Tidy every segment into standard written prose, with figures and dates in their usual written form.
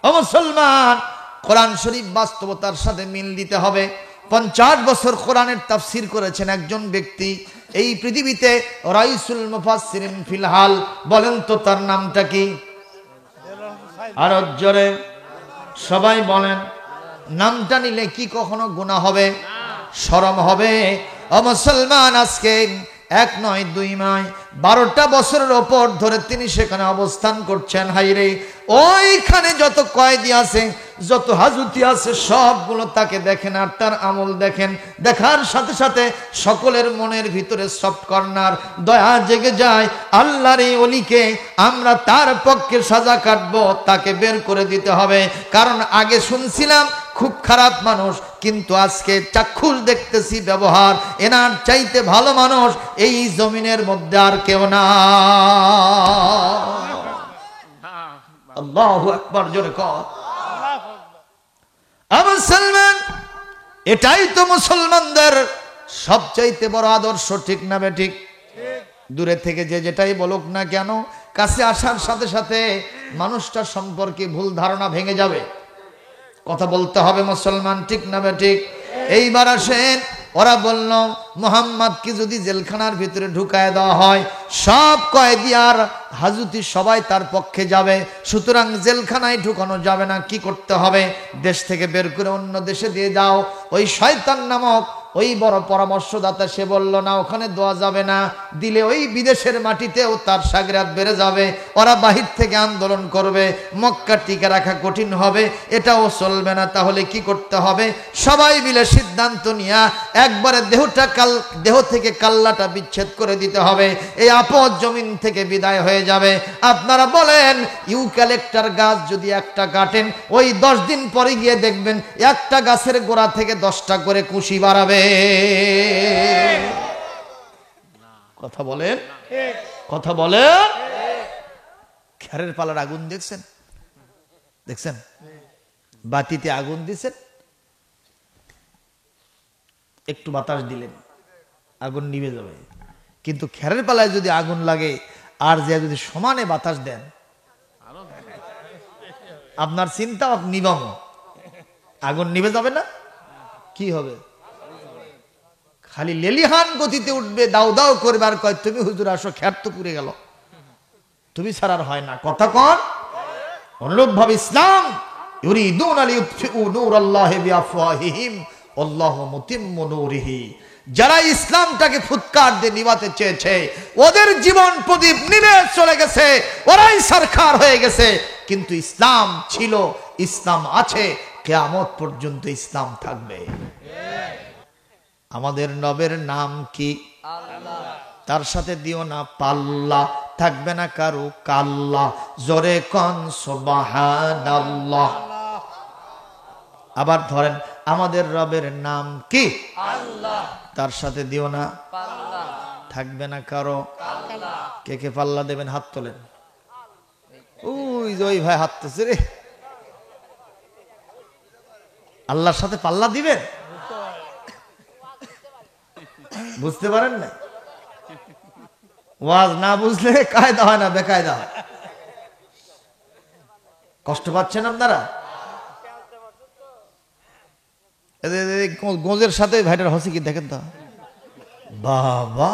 ও মুসলমান, কোরআন শরীফ বাস্তবতার সাথে মিল দিতে হবে। 50 বছর কোরআনের তাফসীর করেছেন একজন ব্যক্তি এই পৃথিবীতে, রাইসুল মুফাসসিরিন ফিলহাল। বলেন তো তার নামটা কি? আরো জোরে সবাই বলেন। নামটা নিলে কি কখনো গুনাহ হবে? শরম হবে? ও মুসলমান, আজকে 1 নয় 2 নয় 12টা বছরের ওপর ধরে তিনি সেখানে অবস্থান করছেন। হাইরে, ওইখানে যত কয়েদি আছে, যত হাজুতি আছে, সবগুলো তাকে দেখেন আর তার আমল দেখেন। দেখার সাথে সাথে সকলের মনের ভিতরে সফট কর্নার, দয়া জেগে যায়। আল্লাহর এই ওলিকে আমরা তার পক্ষে সাজা কাটবো, তাকে বের করে দিতে হবে। কারণ আগে শুনছিলাম খুব খারাপ মানুষ, কিন্তু আজকে চাক্ষুষ দেখতেছি ব্যবহার, এনার চাইতে ভালো মানুষ এই জমিনের মধ্যে আর কেউ না। আল্লাহু আকবার, জোরে কর। মুসলমান, এটাই তো মুসলমানদের সবচাইতে বড় আদর্শ, ঠিক না বেঠিক? দূরে থেকে যে যেটাই বলুক না কেন, কাছে আসার সাথে সাথে মানুষটা সম্পর্কে ভুল ধারণা ভেঙে যাবে। কথা বলতে হবে মুসলমান, ঠিক না বেঠিক? এইবার আসেন, ওরা বলল মুহাম্মদকে যদি জেলখানার ভিতরে ঢুকায় দেওয়া হয়, সব কয়েদি আর হাজুতি সবাই তার পক্ষে যাবে, সুতরাং জেলখানায় ঢুকানো যাবে না। কি করতে হবে? দেশ থেকে বের করে অন্য দেশে দিয়ে দাও। ওই শয়তান নামক ওই বড় পরামর্শদাতা সে বলল না, ওখানে দেওয়া যাবে না, দিলে ওই বিদেশের মাটিতেও তার সাগরাত বেড়ে যাবে, ওরা বাহির থেকে আন্দোলন করবে, মক্কা টিকে রাখা কঠিন হবে, এটাও চলবে না। তাহলে কি করতে হবে? সবাই মিলে সিদ্ধান্ত নিয়ে একবারে দেহ থেকে কাল্লাটা বিচ্ছেদ করে দিতে হবে, এই আপদ জমিন থেকে বিদায় হয়ে যাবে। আপনারা বলেন, ইউক্যালিপটাস গাছ যদি একটা কাটেন, ওই 10 দিন পরে গিয়ে দেখবেন একটা গাছের গোড়া থেকে 10টা করে কুশি বাড়াবে। কথা বলেন, কথা বলেন। খেরের পালার আগুন দেখছেন? দেখছেন? বাতিতে আগুন দিছেন, একটু বাতাস দিলেন, আগুন নিভে যাবে। কিন্তু খেরের পালায় যদি আগুন লাগে আর যে যদি সমানে বাতাস দেন, আপনার চিন্তা নিবাম, আগুন নিভে যাবে না? কি হবে? খালি লেলিহান গতিতে উঠবে, দাও দাও করবে, আর কয় তুমি হুজুর আসো, খ্যাত তো পুড়ে গেল, তুমি ছাড়ার হয় না। কথা কন। অনুরূপ ভাবে ইসলাম, ইউরিদুনা লিইউতফিউ নূরাল্লাহি বিআফওয়াহিহিম আল্লাহু মুতিম্মু নূরিহি, যারা ইসলামটাকে ফুৎকার দিয়ে নিভাতে চেয়েছে, ওদের জীবন প্রদীপ নিভে চলে গেছে, ওরাই সরকার হয়ে গেছে। কিন্তু ইসলাম ছিল, ইসলাম আছে, কিয়ামত পর্যন্ত ইসলাম থাকবে। আমাদের নবের নাম কি? আল্লাহ। তার সাথে দিও না পাল্লা, থাকবে না কারো কাল্লা, জোরে কন সুবহানাল্লাহ। আবার ধরেন, আমাদের রবের নাম কি? আল্লাহ। তার সাথে দিও না পাল্লা, থাকবে না কারো কাল্লা। কে কে পাল্লা দেবেন? হাত তোলেন। ওই যে ওই ভাই হাত তুলছে রে, আল্লাহর সাথে পাল্লা দিবেন? বুঝতে পারেন না? ওয়াজ না বুঝলে কায়দা হয় না, বেকায়দা হয়। কষ্ট পাচ্ছেন আপনারা? গোঁজের সাথে ভাইটার হসি কি দেখেন তো, বাবা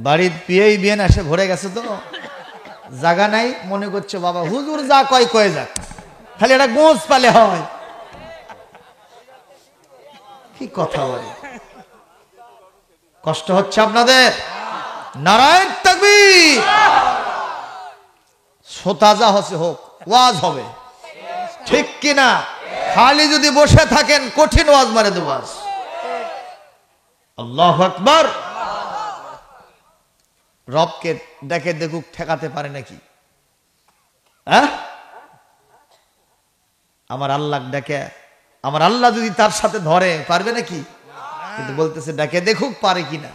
বাড়ির পিয়েই বিয়েন এসে ভরে গেছে, তো জায়গা নাই, মনে করছে বাবা হুজুর যা কয় কয়ে যাক, খালি একটা গোঁজ পালে হয়। কি কথা বলে, কষ্ট হচ্ছে আপনাদের? নারায়ণ তাকবীর। সোতাজা হসে হোক, ওয়াজ হবে, ঠিক কিনা? খালি যদি বসে থাকেন কঠিন ওয়াজ মারে দেব। আল্লাহু আকবার। রবকে ডেকে দেখুক ঠেকাতে পারে নাকি? আমার আল্লাহ ডেকে, আমার আল্লাহ যদি তার সাথে ধরে পারবে নাকি? কিন্তু বলতেছে ডেকে দেখুক পারে কিনা।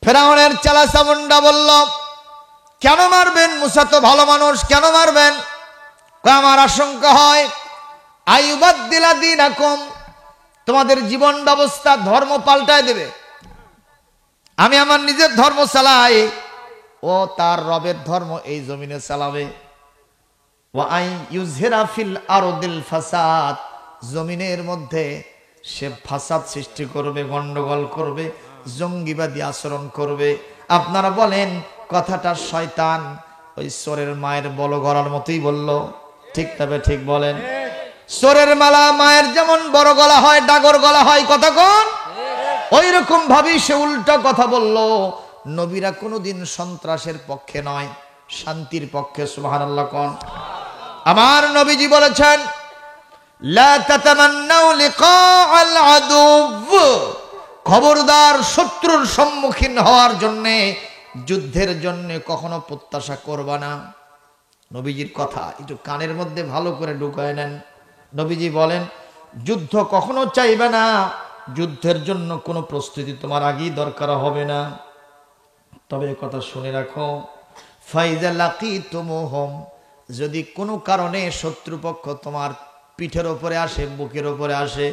ফেরাউনের চালা চামুন্ডা বলল, কেন মারবেন? মুসা তো ভালো মানুষ, কেন মারবেন? আমার আশঙ্কা হয় আইয়ুবাদদিলা দীনাকুম, তোমাদের জীবন ব্যবস্থা, ধর্ম পাল্টায় দেবে। আমি আমার নিজের ধর্ম চালাই, ও তার রবের ধর্ম এই জমিনে চালাবে। ওয়া আই ইউযহিরা ফিল আরদিল ফাসাদ, জমিনের মধ্যে সে ফাসাদ সৃষ্টি করবে, গন্ডগোল করবে, জঙ্গিবাদী আচরণ করবে। আপনারা বলেন কথাটা শয়তান ওই চোরের মায়ের বল গলার মতোই বলল, ঠিক তবে ঠিক বলেন? চোরের মালা মায়ের যেমন বড় গলা হয়, ডাগর গলা হয়, কথা কোন? ওই রকম ভাবেই সে উল্টা কথা বলল। নবীরা কোনোদিন সন্ত্রাসের পক্ষে নয়, শান্তির পক্ষে। সুবহানাল্লাহ কোন? আমার নবীজি বলেছেন লা তাতামান্নাউ লিকাআল আদুব, খবরদার শত্রুর সম্মুখীন হওয়ার জন্য, যুদ্ধের জন্য কখনো প্রত্যাশা করবা না। নবীজির কথা একটু কানের মধ্যে ভালো করে ঢুকায় নেন। নবীজি বলেন যুদ্ধ কখনো চাইবে না, যুদ্ধের জন্য কোনো প্রস্তুতি তোমার আগেই দরকার হবে না। তবে কথা শুনে রাখো, ফাইজা লাকিতুমুহুম, যদি কোনো কারণে শত্রুপক্ষ তোমার পিঠের ওপরে আসে, বুকের ওপরে আসে,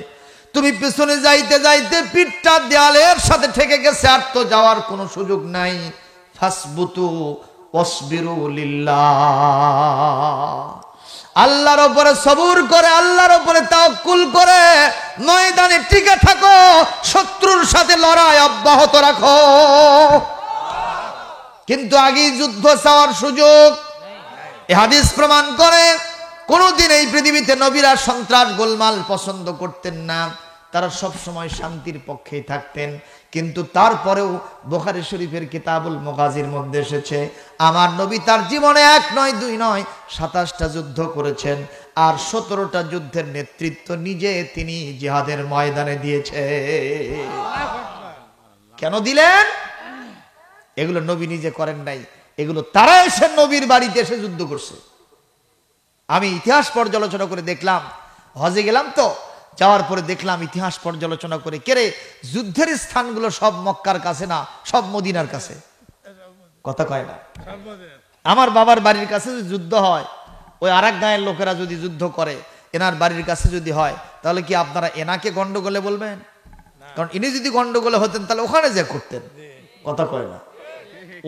তুমি পেছনে যাইতে যাইতে পিঠটা দেয়ালের সাথে ঠেকে গেছে, আর তো যাওয়ার কোনো সুযোগ নাই, ফাসবুতু ওয়াসবিরু লিল্লাহ, আল্লাহর উপরে সবুর করে, আল্লাহর উপরে তাওয়াক্কুল করে ময়দানে টিকে থাকো, শত্রুর সাথে লড়াই অব্যাহত রাখো। কিন্তু আগেই যুদ্ধ চাওয়ার সুযোগ। এই হাদিস প্রমাণ করে কোনদিন এই পৃথিবীতে নবীরা সন্ত্রাস গোলমাল পছন্দ করতেন না, তারা সব সময় শান্তির পক্ষেই থাকতেন। কিন্তু তারপরেও বুখারী শরীফের কিতাবুল মুগাজির মধ্যে এসেছে আমার নবী তার জীবনে 1 নয় 2 নয় 27টা যুদ্ধ করেছেন, আর 17টা যুদ্ধের নেতৃত্ব নিজে তিনি জিহাদের ময়দানে দিয়েছে। কেন দিলেন? এগুলো নবী নিজে করেন নাই, এগুলো তারা এসে নবীর বাড়িতে এসে যুদ্ধ করছে। আমি ইতিহাস পর্যালোচনা করে দেখলাম, হজে গেলাম তো, যাওয়ার পরে দেখলাম ইতিহাস পর্যালোচনা করে, কেরে যুদ্ধের স্থানগুলো সব মক্কার কাছে না, সব মদিনার কাছে। কথা কয় না? আমার বাবার বাড়ির কাছে যদি যুদ্ধ হয়, ওই আরেক গায়ের লোকেরা যদি যুদ্ধ করে এনার বাড়ির কাছে যদি হয়, তাহলে কি আপনারা এনাকে গন্ডগোলে বলবেন? কারণ ইনি যদি গন্ডগোলে হতেন তাহলে ওখানে যে করতেন। কথা কয় না?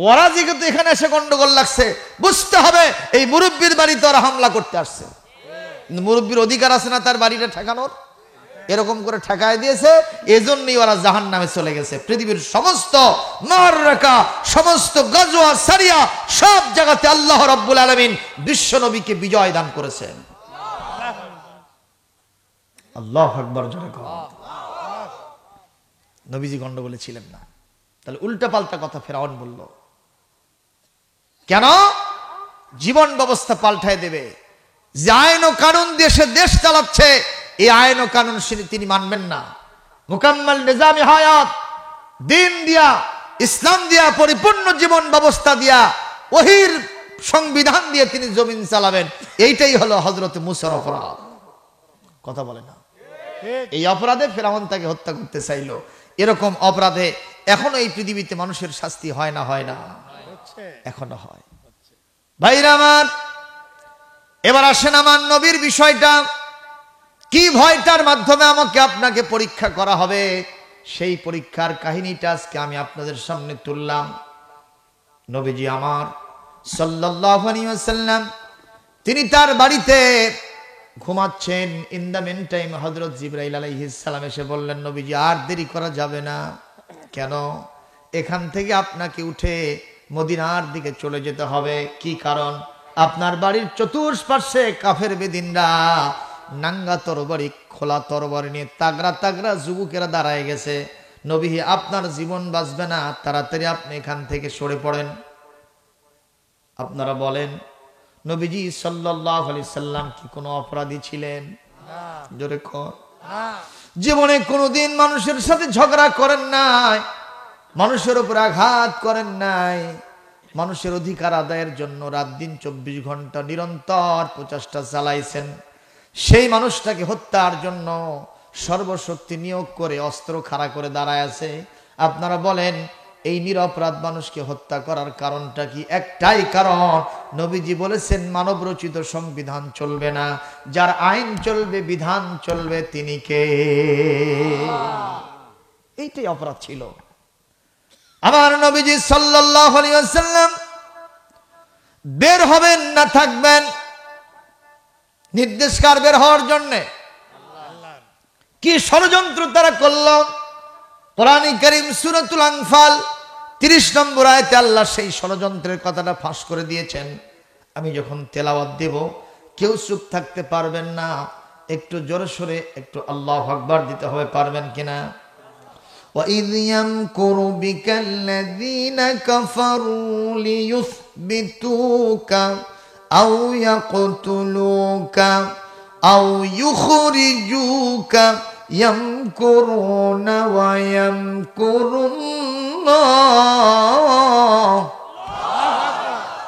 ওরা যেহেতু এখানে এসে গন্ডগোল লাগছে, বুঝতে হবে এই মুরব্বীর বাড়িতে ওরা হামলা করতে আসছে। মুরব্বীর অধিকার আছে না তার বাড়িটা ঠেকানোর? এরকম করে ঠেকায় দিয়েছে, এজন্যই ওরা জাহান্নামে চলে গেছে। পৃথিবীর সমস্ত মাররাকা, সমস্ত গজওয়া সারিয়া, সব জায়গাতে আল্লাহ রাব্বুল আলামিন বিশ্ব নবীকে বিজয় দান করেছেন। আল্লাহু আকবার জোরে কর। নবীজি গন্ডগোলে ছিলেন না। তাহলে উল্টা পাল্টা কথা ফেরাউন বলল কেন? জীবন ব্যবস্থা পাল্টায় দেবে। যে আইন ও কানুন দেশে দেশ চালাচ্ছে, এই আইন ও কানুন তিনি মানবেন না। মুকাম্মাল নিজামি হায়াত, দিন দিয়া, ইসলাম দিয়া, পরিপূর্ণ জীবন ব্যবস্থা দিয়া, ওহির সংবিধান দিয়ে তিনি জমিন চালাবেন। এইটাই হলো হযরত মুসার অপরাধ। কথা বলে না? এই অপরাধে ফেরাউন তাকে হত্যা করতে চাইলো। এরকম অপরাধে এখনো এই পৃথিবীতে মানুষের শাস্তি হয় না? হয় না? এখনো হয়। ভাইরা আমার, এবার আসেন আমার নবীর বিষয়টা কি, ভয়টার মাধ্যমে আমাকে আপনাকে পরীক্ষা করা হবে, সেই পরীক্ষার কাহিনীটা আজকে আমি আপনাদের সামনে তুললাম। নবীজি আমার সাল্লাল্লাহু আলাইহি ওয়াসাল্লাম তিনি তার বাড়িতে ঘুমাচ্ছেন। ইন দ্য মেন টাইম হযরত জিবরাইল আলাইহিস সালাম এসে বললেন, নবীজি আর দেরি করা যাবে না। কেন? এখান থেকে আপনাকে উঠে মদিনার দিকে চলে যেতে হবে। কি কারণ? আপনার বাড়ির চতুষ্পার্শ্বে কাফের বেদিনরা নাঙ্গা তরবারি, খোলা তরবারি নিয়ে তাগড়া তাগড়া যুবকেরা দাঁড়ায় গেছে। নবী, আপনার জীবন বাঁচবে না, তাড়াতাড়ি আপনি এখান থেকে সরে পড়েন। আপনারা বলেন নবীজি সাল্লাল্লাহু আলাইহি সাল্লাম কি কোনো অপরাধী ছিলেন? জোরে কর। জীবনে কোনোদিন মানুষের সাথে ঝগড়া করেন নাই, মানুষের উপর আঘাত করেন নাই, মানুষের অধিকার আদায়ের জন্য রাত দিন 24 ঘন্টা নিরন্তর প্রচেষ্টা চালাইছেন। সেই মানুষটাকে হত্যার জন্য সর্বশক্তি নিয়োগ করে অস্ত্র খাড়া করে দাঁড়ায় আছে। আপনারা বলেন এই নিরপরাধ মানুষকে হত্যা করার কারণটা কি? একটাই কারণ, নবীজি বলেছেন মানব রচিত সংবিধান চলবে না, যার আইন চলবে, বিধান চলবে, তিনি কে? এইটাই অপরাধ ছিল। আমার নবীজি সাল্লাল্লাহু আলাইহি ওয়াসাল্লাম বের হবেন না থাকবেন, নির্দেশকার বের হওয়ার জন্য কি ষড়যন্ত্র তারা করল। কোরআনে কারীম সূরাতুল আনফাল 30 নম্বর আয়াতে আল্লাহ সেই ষড়যন্ত্রের কথাটা ফাঁস করে দিয়েছেন। আমি যখন তেলাওয়াত দেব কেউ চুপ থাকতে পারবেন না, একটু জোরে সোরে একটু আল্লাহু আকবার দিতে হবে, পারবেন কিনা? وَإِذْ يَمْكُرُ بِكَ الَّذِينَ كَفَرُوا لِيُثْبِتُوكَ أَوْ يَقْتُلُوكَ أَوْ يُخْرِجُوكَ يَمْكُرُونَ وَيَمْكُرُ اللَّهُ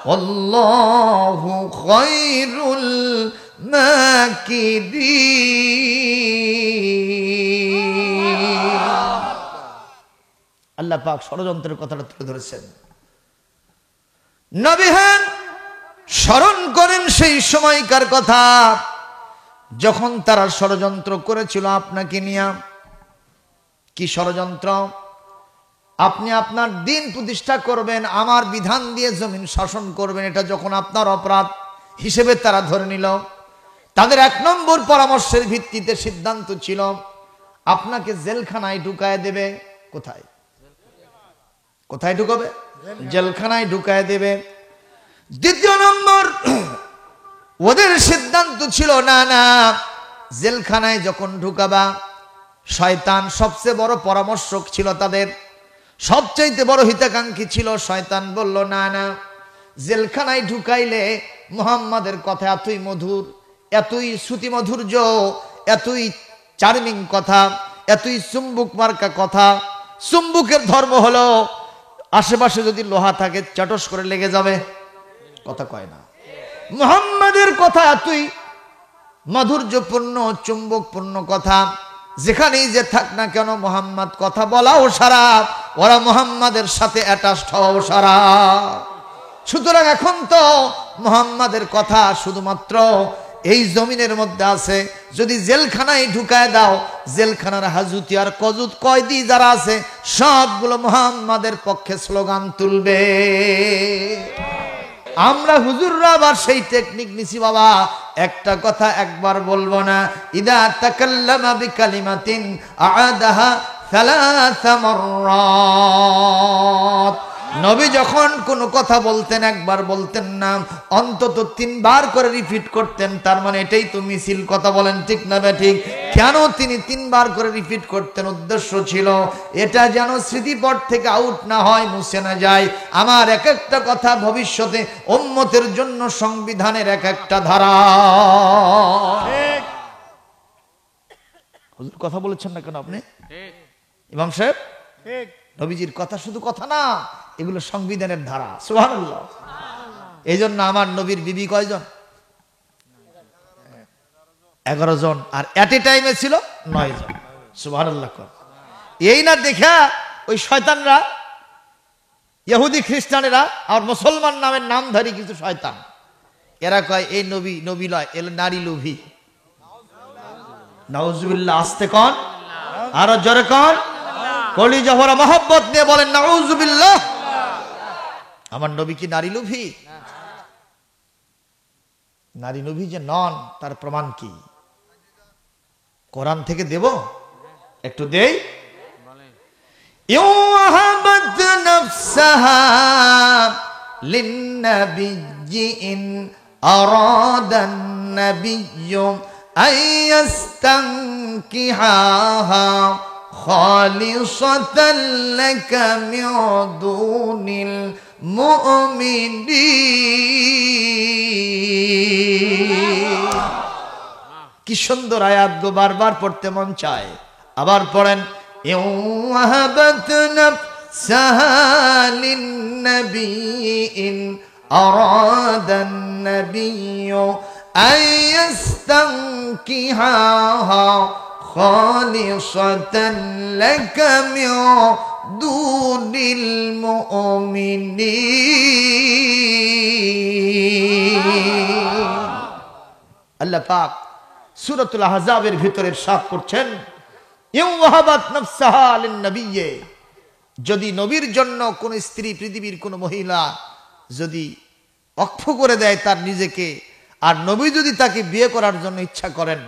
وَاللَّهُ خَيْرُ الْمَاكِرِينَ। আল্লাহ পাক ষড়যন্ত্রের কথাটা তুলে ধরেছেন। নবী হ্যাঁ স্মরণ করেন সেই সময়কার কথা যখন তারা ষড়যন্ত্র করেছিল আপনাকে নিয়ে। কি ষড়যন্ত্র? আপনি আপনার দিন প্রতিষ্ঠা করবেন, আমার বিধান দিয়ে জমিন শাসন করবেন, এটা যখন আপনার অপরাধ হিসেবে তারা ধরে নিল, তাদের 1 নম্বর পরামর্শের ভিত্তিতে সিদ্ধান্ত ছিল আপনাকে জেলখানায় ঢুকায় দেবে। কোথায় কোথায় ঢুকাবে? জেলখানায় ঢুকায় দেবে। 2 নম্বর ওদের সিদ্ধান্ত ছিল না না, জেলখানায় যখন ঢুকাবা, শয়তান সবচেয়ে বড় পরামর্শক ছিল, তাদের সবচাইতে বড় হিতাকাঙ্ক্ষী ছিল। শয়তান বলল না না, জেলখানায় ঢুকাইলে মুহাম্মাদের কথা এতই মধুর, এতই শ্রুতি মধুর্য, এতই চার্মিং কথা, এতই চুম্বুক মার্কা কথা। চুম্বুকের ধর্ম হলো আশেপাশে যদি লোহা থাকে চটস করে লেগে যাবে, কথা কয় না। মুহাম্মাদের কথা এতই মাধুর্যপূর্ণ চুম্বকপূর্ণ কথা, যেখানেই যে থাক না কেন মুহাম্মদ কথা বলাও সারা, ওরা মুহাম্মাদের সাথে অ্যাটাচড হওয়াও সারা। সুতরাং এখন তো মুহাম্মাদের কথা শুধুমাত্র এই জমিনের মধ্যে আছে, যদি জেলখানায় ঢুকায় দাও, জেলখানার হাজুতি আর কজুত কয়দি যারা আছে সবগুলো মুহাম্মাদের পক্ষে স্লোগান তুলবে। আমরা হুজুররা আবার সেই টেকনিক নিছি বাবা, একটা কথা একবার বলবো না। ইদা তাকাল্লামা বিকালিমাতিন আ'আদাহা 3 মাররাত। নবী যখন কোনো কথা বলতেন একবার বলতেন না, অন্তত 3 বার করে রিপিট করতেন। তার মানে এটাই তো মিছিল, কথা বলেন ঠিক না ঠিক? কেন তিনি 3 বার করে রিপিট করতেন? উদ্দেশ্য ছিল এটা যেন স্মৃতিপট থেকে আউট না হয়, মুছে না যায়। আমার এক একটা কথা ভবিষ্যতে উম্মতের জন্য সংবিধানের এক একটা ধারা। হুজুর কথা বলেছেন না কেন আপনি? ইমাম সাহেব, নবীজির কথা শুধু কথা না, এগুলো সংবিধানের ধারা। সুবহানাল্লাহ। এই জন্য আমার নবীর বিবি কয়জন? 11 জন, আর এট এ টাইমে ছিল 9 জন। সুবহানাল্লাহ। এই না দেখা ওই শয়তানরা, ইহুদি খ্রিস্টানেরা আর মুসলমান নামের নামধারী কিছু শয়তান, এরা কয় এই নবী নবী লয়, এর নারী লোভী। নাউজুবিল্লাহ। আস্তে কন, আরো জোরে কন, কলিজা ভরা মহব্বত নিয়ে বলেন নাউজুবিল্লাহ। আমার নবী কি নারী লোভী? নারী লোভী যে নন তার প্রমাণ কি? কোরআন থেকে দেব, একটু দেই। ইউহাবাত নাফসাহা লিন্নাবিয়্যি ইন আরাদান নাবিয়্যু আইয়াস্তানকিহাহা খালিসাতান লাকা মিন দুনিল মুমিনিন। কি সুন্দর আয়াত গো, বারবার পড়তে মন চায়। আবার পড়েন, ইউহাবাত নাফসাহা লিন্নাবিয়্যিন আরাদান নাবিয়্যু আইয়াস্তানকিহাহা খালিসাতান লাকা মিন দুনিল মুমিনিন। আল্লাহ পাক সূরাতুল আহজাবের ভিতরে ইরশাদ করছেন, ইউহাবাত নাফসাহা লিন-নবিয়্যি, যদি নবীর জন্য কোন স্ত্রী, পৃথিবীর কোন মহিলা যদি অক্ষ করে দেয় তার নিজেকে, আর নবী যদি তাকে বিয়ে করার জন্য ইচ্ছা করেন,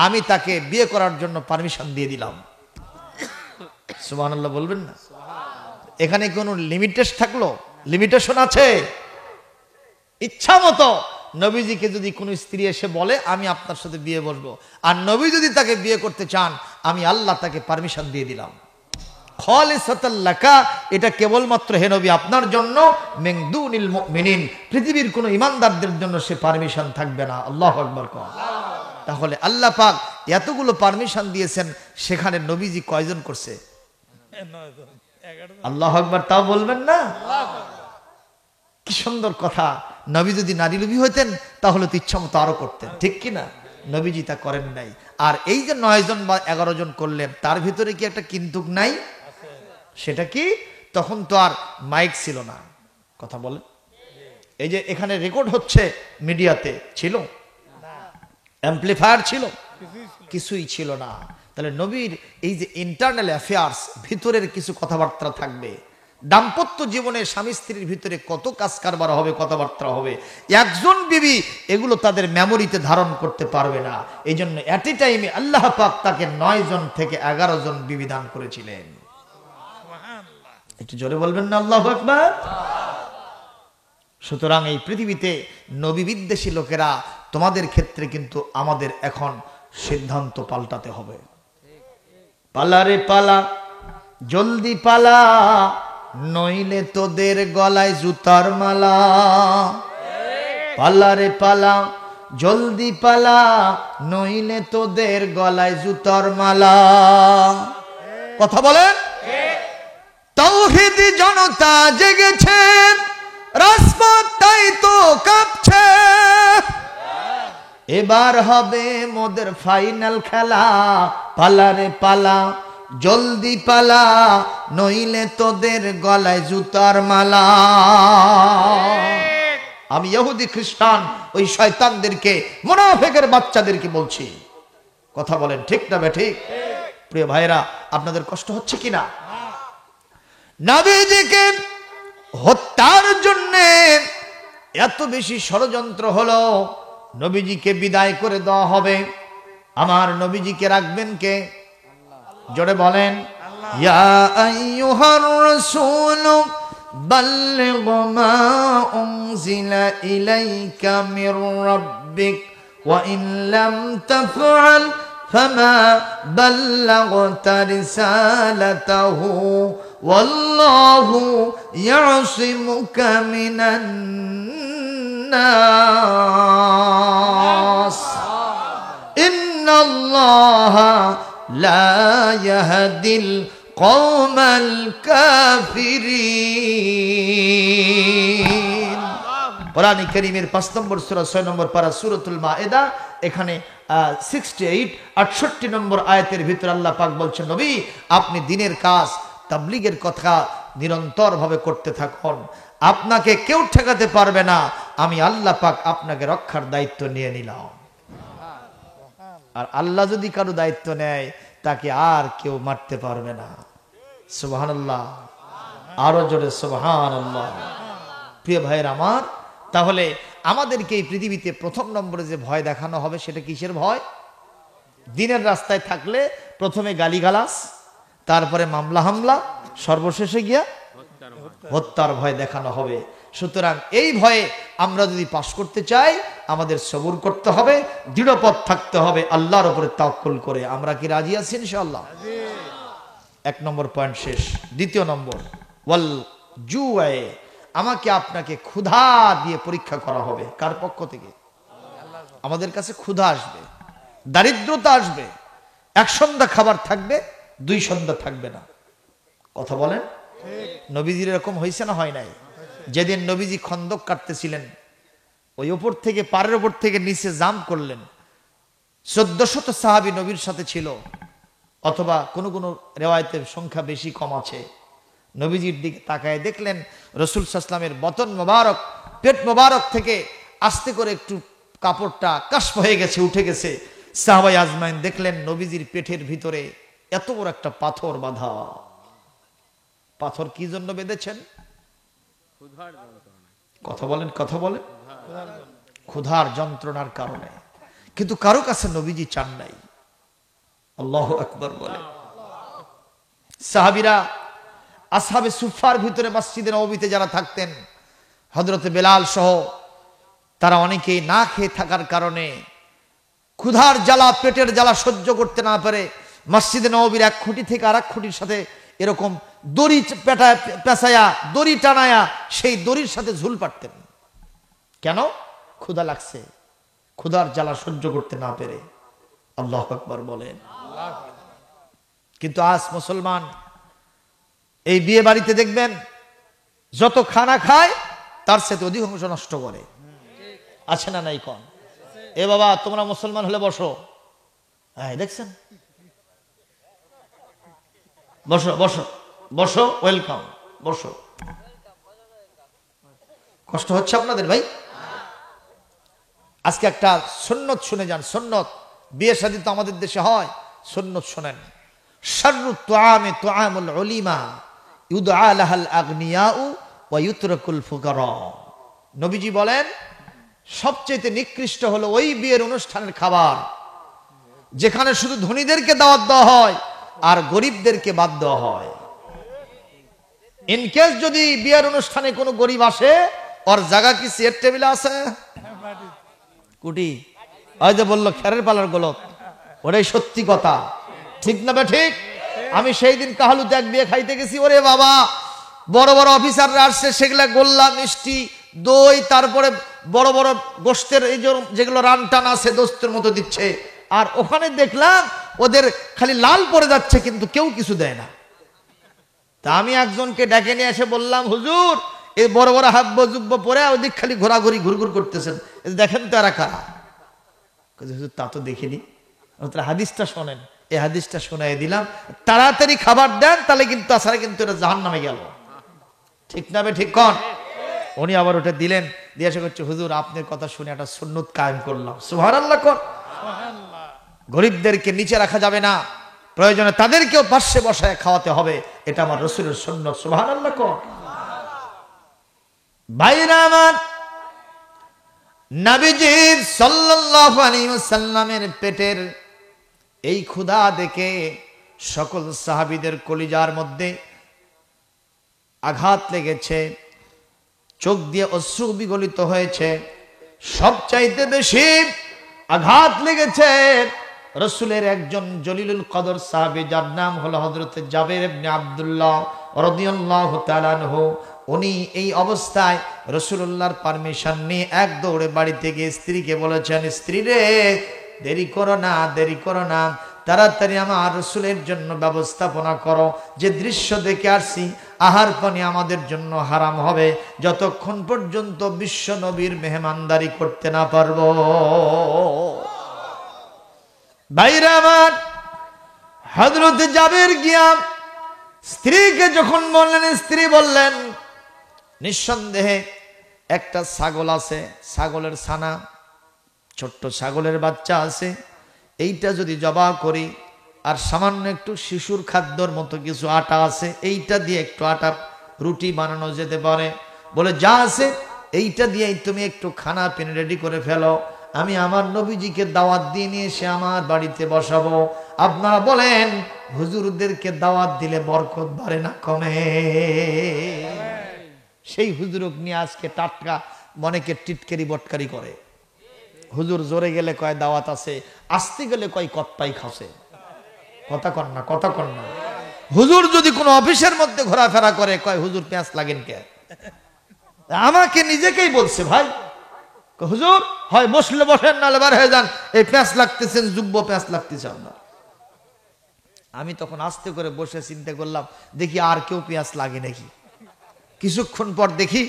আমি তাকে বিয়ে করার জন্য পারমিশন দিয়ে দিলাম। সুবহানাল্লাহ বলবেন না? এখানে কোনো লিমিটেশন আছে? ইচ্ছা মতো নবীজিকে যদি কোনো স্ত্রী এসে বলে আমি আপনার সাথে বিয়ে বসবো, আর নবী যদি তাকে বিয়ে করতে চান, আমি আল্লাহ তাকে পারমিশন দিয়ে দিলাম। খালিসাতাল লাকা, এটা কেবলমাত্র হে নবী আপনার জন্য, মিন দুনিল মুমিনিন, পৃথিবীর কোনো ঈমানদারদের জন্য সে পারমিশন থাকবে না। আল্লাহু আকবার। তাহলে আল্লাহ পাক এতগুলো পারমিশন দিয়েছেন, সেখানে নবীজি কয়জন করছে? আল্লাহু আকবার। তাও বলবেন না? কি সুন্দর কথা। নবী যদি নারী লোভী হইতেন তাহলে তো ইচ্ছা মতো আরো করতেন, ঠিক কিনা? নবীজি তা করেন নাই। আর এই যে 9 জন বা 11 জন করলেন, তার ভিতরে কি একটা কিন্তুক নাই? সেটা কি? তখন তো আর মাইক ছিল না। কথা বলেন। এই যে এখানে রেকর্ড হচ্ছে, মিডিয়াতে ছিল? অ্যাম্পলিফায়ার ছিল? কিছুই ছিল না। তাহলে নবীর এই যে ইন্টারনাল অ্যাফেয়ার্স, ভিতরের কিছু কথাবার্তা থাকবে। দাম্পত্য জীবনে স্বামী স্ত্রীর ভিতরে কত কাজ কারবার হবে, কথাবার্তা হবে, একজন বিবি এগুলো তাদের মেমোরিতে ধারণ করতে পারবে না। এই জন্য এট এ টাইমে আল্লাহ পাক তাকে 9 জন থেকে 11 জন বিবি দান করেছিলেন। একটু জোরে বলবেন না আল্লাহু আকবার। সুতরাং এই পৃথিবীতে নবী বিদ্বেষী লোকেরা, তোমাদের ক্ষেত্রে কিন্তু আমাদের এখন সিদ্ধান্ত পাল্টাতে হবে। পালারে পালা, জলদি পালা, নইলে তোদের গলায় জুতার মালা। পালারে পালা, জলদি পালা, নইলে তোদের গলায় জুতার মালা। কথা বলেন। তাওহীদি জনতা জেগেছে, রাজপথ তাই তো কাঁপছে। এবার হবে মোদের ফাইনাল খেলা। পালারে পালা, জলদি পালা, নইলে তোদের গলায় জুতার মালা। আমি ইহুদি খ্রিস্টান ওই শয়তানদেরকে, মুনাফিকের বাচ্চাদেরকে বলছি, কথা বলেন ঠিক না বেঠিক? প্রিয় ভাইরা, আপনাদের কষ্ট হচ্ছে কিনা? নবীজিকে হত্যার জন্য এত বেশি ষড়যন্ত্র হলো, নবীজিকে বিদায় করে দেওয়া হবে। আমার নবীজিকে রাখবেন কে? জোরে বলেন। ইয়া আইয়ুহার রাসূল বাল্লিগ মা উনজিলা ইলাইকা মির রাব্বিক ওয়া ইন লাম তাফআল ফামা বাল্লাগতা রিসালাতাহু ওয়াল্লাহু ইয়াসিমুকা মিনান নাস ইন্নাল্লাহা লা ইয়াহদিল কওমাল কাফিরিন। কোরআন কারীমের 5 নম্বর সূরা 6 নম্বর পারা সূরাতুল মায়েদা, এখানে 68 নম্বর আয়াতের ভিতর আল্লাহ পাক বলছেন, নবী আপনি দ্বীনের কাজ, তাবলীগের কথা নিরন্তর ভাবে করতে থাকুন। আপনাকে কেউ ঠেকাতে পারবে না। আমি আল্লাহ পাক আপনাকে রক্ষার দায়িত্ব নিয়ে নিলাম। আর আল্লাহ যদি কারো দায়িত্ব নেয়, তাকে আর কেউ মারতে পারবে না। সুবহানাল্লাহ। আরো জোরে সুবহানাল্লাহ। প্রিয় ভাইয়ের আমার, তাহলে আমাদেরকে এই পৃথিবীতে প্রথম নম্বরে যে ভয় দেখানো হবে, সেটা কিসের ভয়? দিনের রাস্তায় থাকলে প্রথমে গালিগালাজ, তারপরে মামলা হামলা, সর্বশেষে গিয়া হত্যার ভয় দেখানো হবে। সুতরাং এই ভয়ে আমরা যদি পাশ করতে চাই, আমাদের সবুর করতে হবে, দৃঢ়পথ থাকতে হবে, আল্লাহর উপরে তাওয়াক্কুল করে। আমরা কি রাজি আছি ইনশাআল্লাহ? 1 নম্বর পয়েন্ট শেষ। 2 নম্বর, ওয়াল জুআয়ে, আমাকে আপনাকে ক্ষুধা দিয়ে পরীক্ষা করা হবে। কার পক্ষ থেকে? আমাদের কাছে ক্ষুধা আসবে, দারিদ্রতা আসবে। 1 সন্ধ্যা খাবার থাকবে, 2 সন্ধ্যা থাকবে না। কথা বলেন। নবীজির এরকম হয়েছে না হয় নাই? যেদিন নবীজি খন্দক কাটতেছিলেন, ওই উপর থেকে, পাড়ের উপর থেকে নিচে জাম্প করলেন। 1400 সাহাবী নবীর সাথে ছিল, অথবা কোনো কোনো রেওয়ায়েতের সংখ্যা বেশি কম আছে। নবীজির দিকে তাকায় দেখলেন রাসূল সাল্লাল্লাহু আলাইহি ওয়াসাল্লামের বতন মোবারক, পেট মোবারক থেকে আস্তে করে একটু কাপড়টা কাশফ হয়ে গেছে, উঠে গেছে। সাহাবায়ে আজমাইন দেখলেন নবীজির পেটের ভিতরে এত বড় একটা পাথর বাঁধা। পাথর কি জন্য বেঁধেছেন? কথা বলেন, কথা বলেন। ক্ষুধার যন্ত্রণার কারণে। কিন্তু কারো কাছে নবীজি চান নাই। আল্লাহু আকবার বলে। সাহাবীরা আসহাবে সুফার ভিতরে মসজিদে নববীতে যারা থাকতেন, হযরতে বেলাল সহ তারা অনেকেই না খেয়ে থাকার কারণে ক্ষুধার জ্বালা, পেটের জ্বালা সহ্য করতে না পারে মসজিদে নববীর এক খুঁটি থেকে আর এক খুঁটির সাথে এরকম দড়ি পেঁচায়া, দড়ি টানায়া সেই দড়ির সাথে ঝুল পাড়তেন। কেন? ক্ষুধা লাগছে, ক্ষুধার জ্বালা সহ্য করতে না পেরে। আল্লাহু আকবার বলেন। কিন্তু আজ মুসলমান এই বিয়ে বাড়িতে দেখবেন যত খানা খায় তার সাথে অধিকাংশ নষ্ট করে। আছে না নাই কোন? এ বাবা, তোমরা মুসলমান হলে বসো। হ্যাঁ, দেখছেন? বসো বসো বসো, ওয়েলকাম, বসো। কষ্ট হচ্ছে আপনাদের ভাই? আজকে একটা সুন্নত শুনে যান। সুন্নত, বিয়ে শাদী তো আমাদের দেশে হয়, সুন্নত শোনেন। শাররু তুআমি তুআমুল উলিমা ইউদআ লাহাল আগনিয়াউ ওয়া ইউতরাকুল ফুকারা। নবীজি বলেন সবচেয়ে নিকৃষ্ট হলো ওই বিয়ের অনুষ্ঠানের খাবার যেখানে শুধু ধনীদেরকে দাওয়াত দেওয়া হয় আর গরিবদেরকে বাদ দেওয়া হয়। ইনকেস যদি বিয়ের অনুষ্ঠানে কোনো গরিব আসে, ওর জায়গা কি চেয়ার টেবিলে আছে? কুটি ওই যে বললো খেরের পালার গলত, ওটাই সত্যি কথা। ঠিক না বে ঠিক? আমি সেই দিন কাহালুতে এক বিয়ে খাইতে গেছি। ওরে বাবা, বড় বড় অফিসাররা আসছে, সেগুলা গোল্লা, মিষ্টি, দই, তারপরে বড় বড় গোস্তের এই যেগুলো রান টান আছে দোস্তের মতো দিচ্ছে। আর ওখানে দেখলাম ওদের খালি লাল পড়ে যাচ্ছে, কিন্তু কেউ কিছু দেয় না। তা আমি একজনকে ডেকে নিয়ে এসে বললাম, হুজুর এই বড় বড় হাব্য জুব্ব পরে ওদিক খালি ঘোরাঘুরি ঘুরঘুর করতেছেন, দেখেন তো এরা কারা? হুজুর তা তো দেখিনি। হাদিসটা শোনেন। এই হাদিসটা শোনাই দিলাম, তাড়াতাড়ি খাবার দেন, তাহলে কিন্তু তাছাড়া কিন্তু এটা জাহান্নামে গেল। ঠিক না বে ঠিক কোন? উনি আবার ওটা দিলেন, দিয়ে এসে করছে, হুজুর আপনার কথা শুনে একটা সুন্নত কায়েম করলাম। সুবহানাল্লাহ কোন? গরিবদেরকে নিচে রাখা যাবে না, প্রয়োজনে তাদেরকেও পাশে বসায় খাওয়াতে হবে, এটা আমার রাসূলের সুন্নত। সুবহানাল্লাহ কোন? ভাইরা আমার, নবীজি সাল্লাল্লাহু আলাইহি ওয়াসাল্লামের পেটের এই ক্ষুধা দেখে সকল সাহাবীদের কলিজার মধ্যে আঘাত লেগেছে, চোখ দিয়ে অশ্রু বিগলিত হয়েছে। সবচাইতে বেশি আঘাত লেগেছে রাসূলের একজন জলিলুল কদর সাহাবী, যার নাম হলো হযরত জাবের ইবনে আব্দুল্লাহ রাদিয়াল্লাহু তাআলা আনহু। উনি এই অবস্থায় রাসূলুল্লাহর পারমিশন নিয়ে এক দৌড়ে বাড়িতে গিয়ে স্ত্রীকে বলেছেন, স্ত্রী রে, দেরি করো না, দেরি করো না, তাড়াতাড়ি আমার রাসূলের জন্য ব্যবস্থাপনা করো। যে দৃশ্য দেখে আসছি, আহার পানি আমাদের জন্য হারাম হবে যতক্ষণ পর্যন্ত বিশ্ব নবীর মেহমানদারি করতে না পারবো। ভাইরা আমার, হযরত জাবের গিয়া স্ত্রীকে যখন বললেন, স্ত্রী বললেন, নিঃসন্দেহে একটা ছাগল আছে, ছাগলের ছানা, ছোট্ট ছাগলের বাচ্চা আছে, এইটা যদি জবাই করি আর সামান্য একটু শিশুর খাদ্যর মতো কিছু আটা আছে, এইটা দিয়ে একটু আটা রুটি বানানো যেতে পারে। বলে যা আছে এইটা দিয়ে তুমি একটু খানা পিনা রেডি করে ফেলো, আমি আমার নবীজিকে দাওয়াত দিয়ে নিয়ে এসে আমার বাড়িতে বসাবো। আপনারা বলেন হুজুরদেরকে দাওয়াত দিলে বরকত বাড়ে না কমে? সেই হুজুরক নিয়ে আজকে টাটকা মনেকে টিটকারি বটকারি করে। হুজুর জোরে গেলে কয় দাওয়াত আছে, আসতে গেলে কয় কত্তাই খাসে। কথা কন না, কথা কন না। হুজুর যদি কোনো অফিসের মধ্যে ঘোরাফেরা করে কয় হুজুর পেঁয়াজ লাগেন কে? আমাকে নিজেকেই বলছে, ভাই হুজুর হয় বসলে বসেন, নাহলে বার হয়ে যান, এই পেঁয়াজ লাগতেছেন, যুব্য পেঁয়াজ লাগতেছে আপনার। আমি তখন আস্তে করে বসে চিন্তা করলাম, দেখি আর কেউ পেঁয়াজ লাগে নাকি। কিছুক্ষণ পর দেখি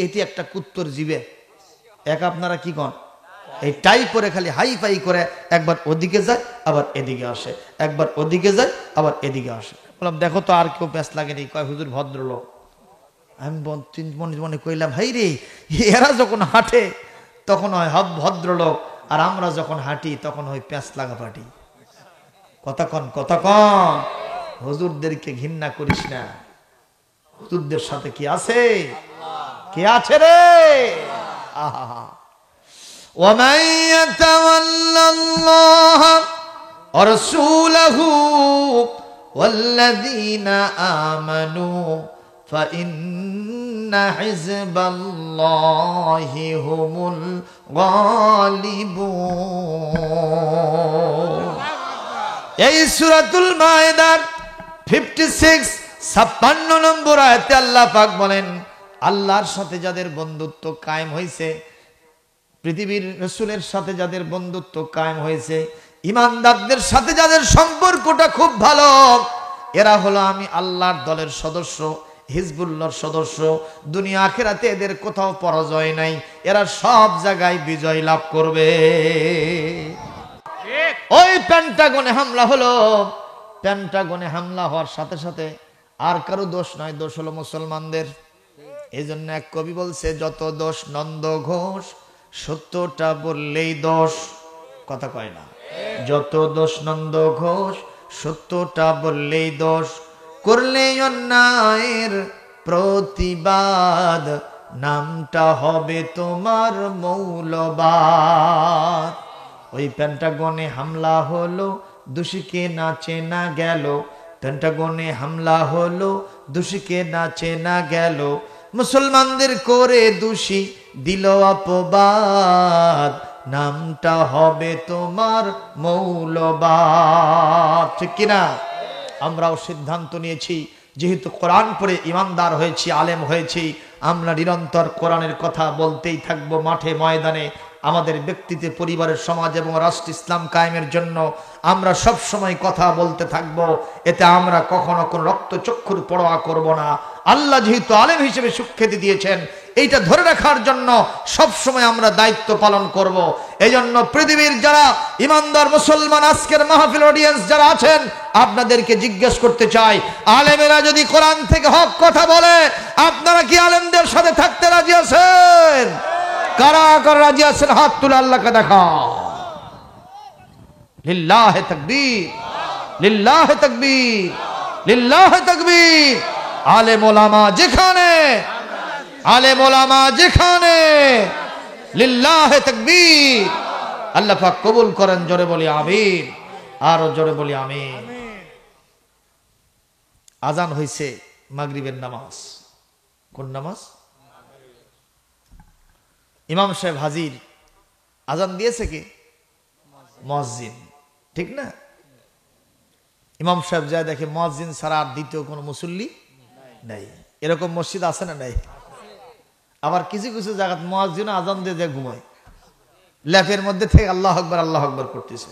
এটি একটা কুত্তর জীবে এক, আপনারা কি কন, এই টাই করে খালি হাই ফাই করে একবার ওদিকে যায় আবার এদিকে আসে, একবার ওদিকে যায় আবার এদিকে আসে। বললাম দেখো তো আর কেউ পেঁয়াজ লাগেনি। কয় হুজুর ভদ্রলোক। আমি মনে মনে কইলাম, হাই রে, এরা যখন হাঁটে তখন হয় ভদ্রলোক, আর আমরা যখন হাঁটি তখন হয় পেঁয়াজ লাগা পাটি। কথা কন, কথা কন। হুজুরদেরকে ঘৃণা করিস না, হুজুরদের সাথে কি আছে? কে আছে রে? আহা, ومن يتولى الله ورسوله والذين آمنوا فإن حزب الله هم الغالبون এই সূরাতুল মায়েদার 56 নম্বর আয়াতে আল্লাহ পাক বলেন, আল্লাহর সাথে যাদের বন্ধুত্ব কায়েম হয়েছে, পৃথিবীর রাসূলের সাথে যাদের বন্ধুত্ব কায়েম হয়েছে, ইমানদারদের সাথে যাদের সম্পর্কটা খুব ভালো, এরা হলো আমি আল্লাহর দলের সদস্য, হিজবুল্লাহর সদস্য। দুনিয়া আখিরাতে এদের কোথাও পরাজয় নাই, এরা সব জায়গায় বিজয় লাভ করবে। ওই পেন্টাগনে হামলা হলো, পেন্টাগনে হামলা হওয়ার সাথে সাথে আর কারো দোষ নয়, দোষ হলো মুসলমানদের। এই জন্য এক কবি বলছে, যত দোষ নন্দ ঘোষ, সত্যটা বললেই দোষ। কথা কয় না? যত দোষ নন্দ ঘোষ, সত্যটা বললেই দোষ। করলে অন্যায়ের প্রতিবাদ, নামটা হবে তোমার মৌলবাদ। ওই পেন্টাগনে হামলা হলো, দোষীকে না চেনা গেল। পেন্টাগনে হামলা হলো, দোষীকে না চেনা গেল। মুসলমানদের করে দোষী দিল অপবাদ, নামটা হবে তোমার মৌলবাদ। ঠিক কিনা? আমরাও সিদ্ধান্ত নিয়েছি, যেহেতু কোরআন পড়ে ইমানদার হয়েছি, আলেম হয়েছি, আমরা নিরন্তর কোরআনের কথা বলতেই থাকবো। মাঠে ময়দানে, আমাদের ব্যক্তিতে, পরিবারের, সমাজ এবং রাষ্ট্র ইসলাম কায়েমের জন্য আমরা সব সময় কথা বলতে থাকব। এতে আমরা কখনো কোনো রক্তচক্ষুর পরোয়া করব না। আল্লাহ যেহেতু আলেম হিসেবে সুখ্যাতি দিয়েছেন, এইটা ধরে রাখার জন্য সব সময় আমরা দায়িত্ব পালন করব। এই জন্য পৃথিবীর যারা ইমানদার মুসলমান, আজকের মাহফিল অডিয়েন্স যারা আছেন, আপনাদেরকে জিজ্ঞেস করতে চাই, আলেমেরা যদি কোরআন থেকে হক কথা বলে, আপনারা কি আলেমদের সাথে থাকতে রাজি আছেন? কারা কারা রাজি আছেন? হাত তুলে আল্লাহকে দেখাও। লিল্লাহে তাকবীর, লিল্লাহে তাকবীর, লিল্লাহে তাকবীর। আলেম ওলামা যেখানে, আলেম ওলামা যেখানে, লিল্লাহে তাকবীর। আল্লাহ পাক কবুল করেন। জোরে বলি আমিন, আরো জোরে বলি আমিন। আজান হইছে মাগরিবের নামাজ। কোন নামাজ? ইমাম সাহেব হাজির। আজান দিয়েছে কি? মুয়াজ্জিন। ঠিক না? ইমাম সাহেব যায় দেখে মুয়াজ্জিন ছাড়া আর দ্বিতীয় কোনো মুসল্লি নাই। এরকম মসজিদ আছে না নাই? আবার কিছু কিছু জায়গায় মুয়াজ্জিন আজান দিয়ে যায় ঘুমায়, ল্যাপের মধ্যে থেকে আল্লাহু আকবার আল্লাহু আকবার করতেছে।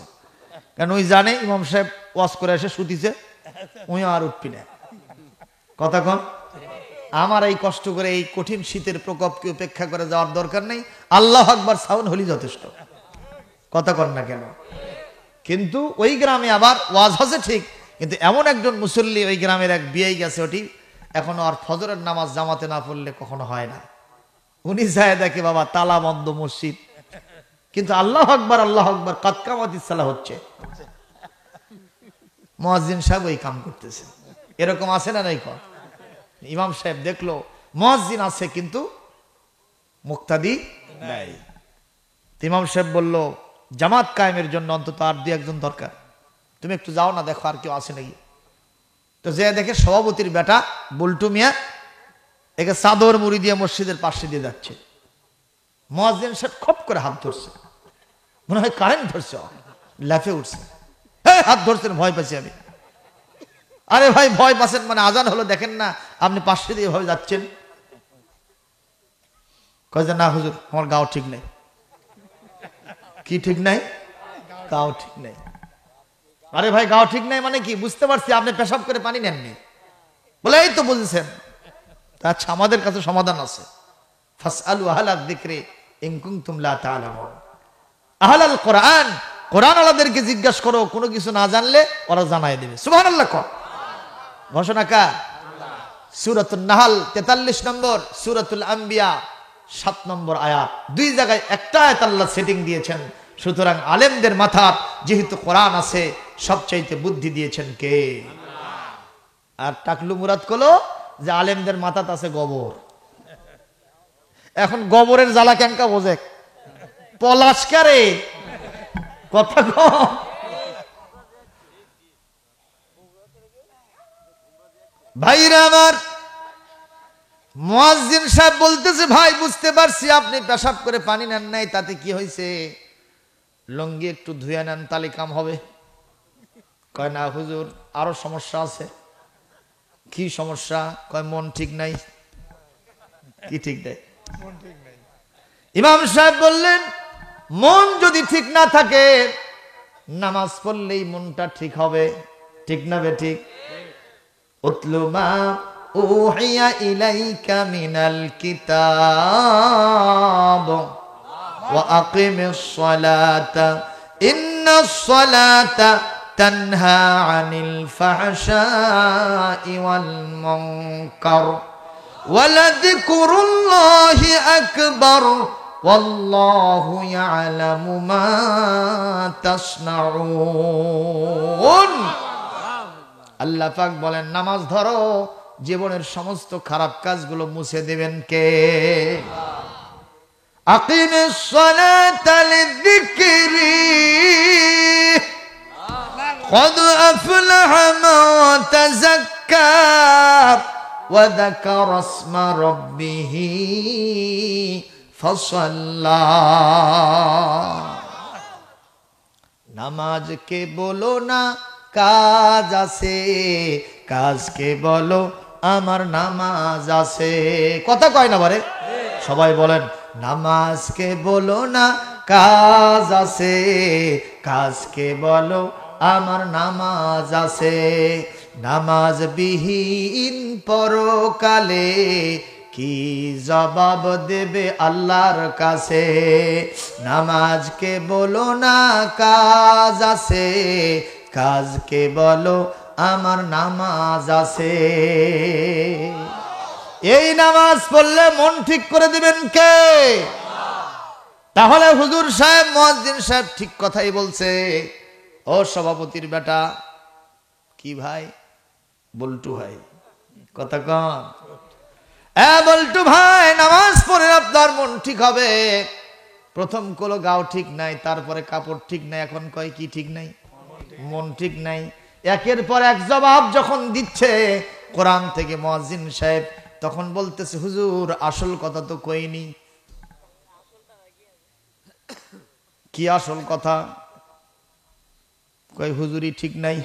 কারণ ওই জানে ইমাম সাহেব ওয়াজ করে এসে শুতিছে, ওই আর উঠবি না। কথা কন? আমার এই কষ্ট করে এই কঠিন শীতের প্রকোপকে উপেক্ষা করে যাওয়ার দরকার নেই। আল্লাহু আকবার সাউন্ড হলি যথেষ্ট। কথা কন না কেন? কিন্তু ওই গ্রামে আবার ওয়াজ হচ্ছে ঠিক, কিন্তু এমন একজন মুসল্লি ওই গ্রামের এক বিয়ে গেছে, ওটি এখনো আর ফজরের নামাজ জামাতে না পড়লে কখনো হয় না। উনি যায় দেখে বাবা তালা বন্ধ মসজিদ, কিন্তু আল্লাহু আকবার কাদ কামাতিস সালাহ হচ্ছে। মুয়াজ্জিন সাহেব ওই কাম করতেছে। এরকম আছে না নাই? কর ইমাম সাহেব দেখলো মুয়াজ্জিন আছে কিন্তু মুক্তাদি নাই। ইমাম সাহেব বলল, জামাত কায়েমের জন্য অন্তত আর দুই একজন দরকার, তুমি একটু যাও না, দেখো আর কেউ আছে নাকি। তো যে দেখে সভাপতির বেটা বুলটু মিয়া একে চাদর মুড়ি দিয়ে মসজিদের পাশে দিয়ে যাচ্ছে। মুয়াজ্জিন সাহেব খপ করে হাত ধরছে, মনে হয় কারেন্ট ধরছে, লাফে উঠছে। হাত ধরছেন, ভয় পাচ্ছি আমি। আরে ভাই ভয় পাচ্ছেন মানে আজান হলো দেখেন না, আপনি পাশে দিয়ে এভাবে যাচ্ছেন। কয় যে না হুজুর, আমার গাও ঠিক নেই। কি ঠিক নাই? গাও ঠিক নেই। আরে ভাই গাও ঠিক নাই মানে কি? বুঝতে পারছি আপনি পেশাব করে পানি নেননি। বলে এই তো বুঝেছেন। আচ্ছা, আমাদের কাছে সমাধান আছে। ফাসআলু আহলায যিকরি ইন কুনতুম লা তা'লামুন। আহলাল কোরআন, কোরআন আলাদেরকে জিজ্ঞাসা করো, কোনো কিছু না জানলে ওরা জানাই দেবে। সুবহানাল্লাহ। ঘোষণা কার? সূরাতুন নাহল 43 নম্বর, সূরাতুল আম্বিয়া 7 নম্বর আয়াত। দুই জায়গায় একটা আয়াত আল্লাহ সেটিং দিয়েছেন। সুতরাং আলেমদের মাথা যেহেতু কোরআন আছে, সবচাইতে বুদ্ধি দিয়েছেন কে? আর টাকলু মুরাদ কলো যে আলেমদের মাথাত আছে গোবর। এখন গোবরের জ্বালা কেনকা বোঝে? পলাশকারে কথা কম। ভাইরা আমার, মুয়াজ্জিন সাহেব বলতেছে, ভাই বুঝতে পারছি আপনি পেশাব করে পানি নেন নাই, তাতে কি হয়েছে? লঙ্গি একটু ধুয়ে নেন, তাহলে কাম হবে। কয় না হুজুর, আরো সমস্যা আছে। কি সমস্যা? কয় মন ঠিক নাই। কি ঠিক নাই? ইমাম সাহেব বললেন, মন যদি ঠিক না থাকে নামাজ পড়লেই মনটা ঠিক হবে। ঠিক না বে ঠিক? উতলু মা উহিয়া ইলাইকা মিনাল কিতাব ওয়া আকিমিস সালাতা ইন্নাস সালাতা তানহা আনিল ফাহশাই ওয়াল মুনকার ওয়ালাযিকরুল্লাহি আকবার ওয়াল্লাহু ইয়ালামু মা তাসনাউন। আল্লাহ পাক বলেন, নামাজ ধরো, জীবনের সমস্ত খারাপ কাজগুলো মুছে দেবেন কে? আকিমিস সালাতা লিযিকরি قد أفلح من تزكى وذكر اسم ربه فصلى। নামাজকে বলো না কাজ আছে, কাজকে বলো আমার নামাজ আছে। কথা কয় না বারে? সবাই বলেন, নামাজকে বলো না কাজ আছে, কাজকে বলো আমার নামাজ আছে। নামাজ বিহীন পরকালে কি জবাব দেবে আল্লাহর কাছে? নামাজকে বলো না কাজ আছে, কাজকে বলো আমার নামাজ আছে। এই নামাজ পড়লে মন ঠিক করে দিবেন কে? তাহলে হুজুর সাহেব, মুয়াজ্জিন সাহেব ঠিক কথাই বলছে। ও সভাপতির বেটা, কি ভাই? বল্টু ভাই, কথা কম। বল্টু ভাই, নামাজ পড়ে আপনার মন ঠিক হবে। প্রথম কলো গাও ঠিক নাই, তারপরে কাপড় ঠিক নাই, এখন কয় কি ঠিক নাই? মন ঠিক নাই। একের পর এক জবাব যখন দিচ্ছে কোরআন থেকে মুয়াজ্জিন সাহেব, তখন বলতেছে, হুজুর আসল কথা তো কইনি। কি আসল কথা? কই হুজুরি ঠিক নাই।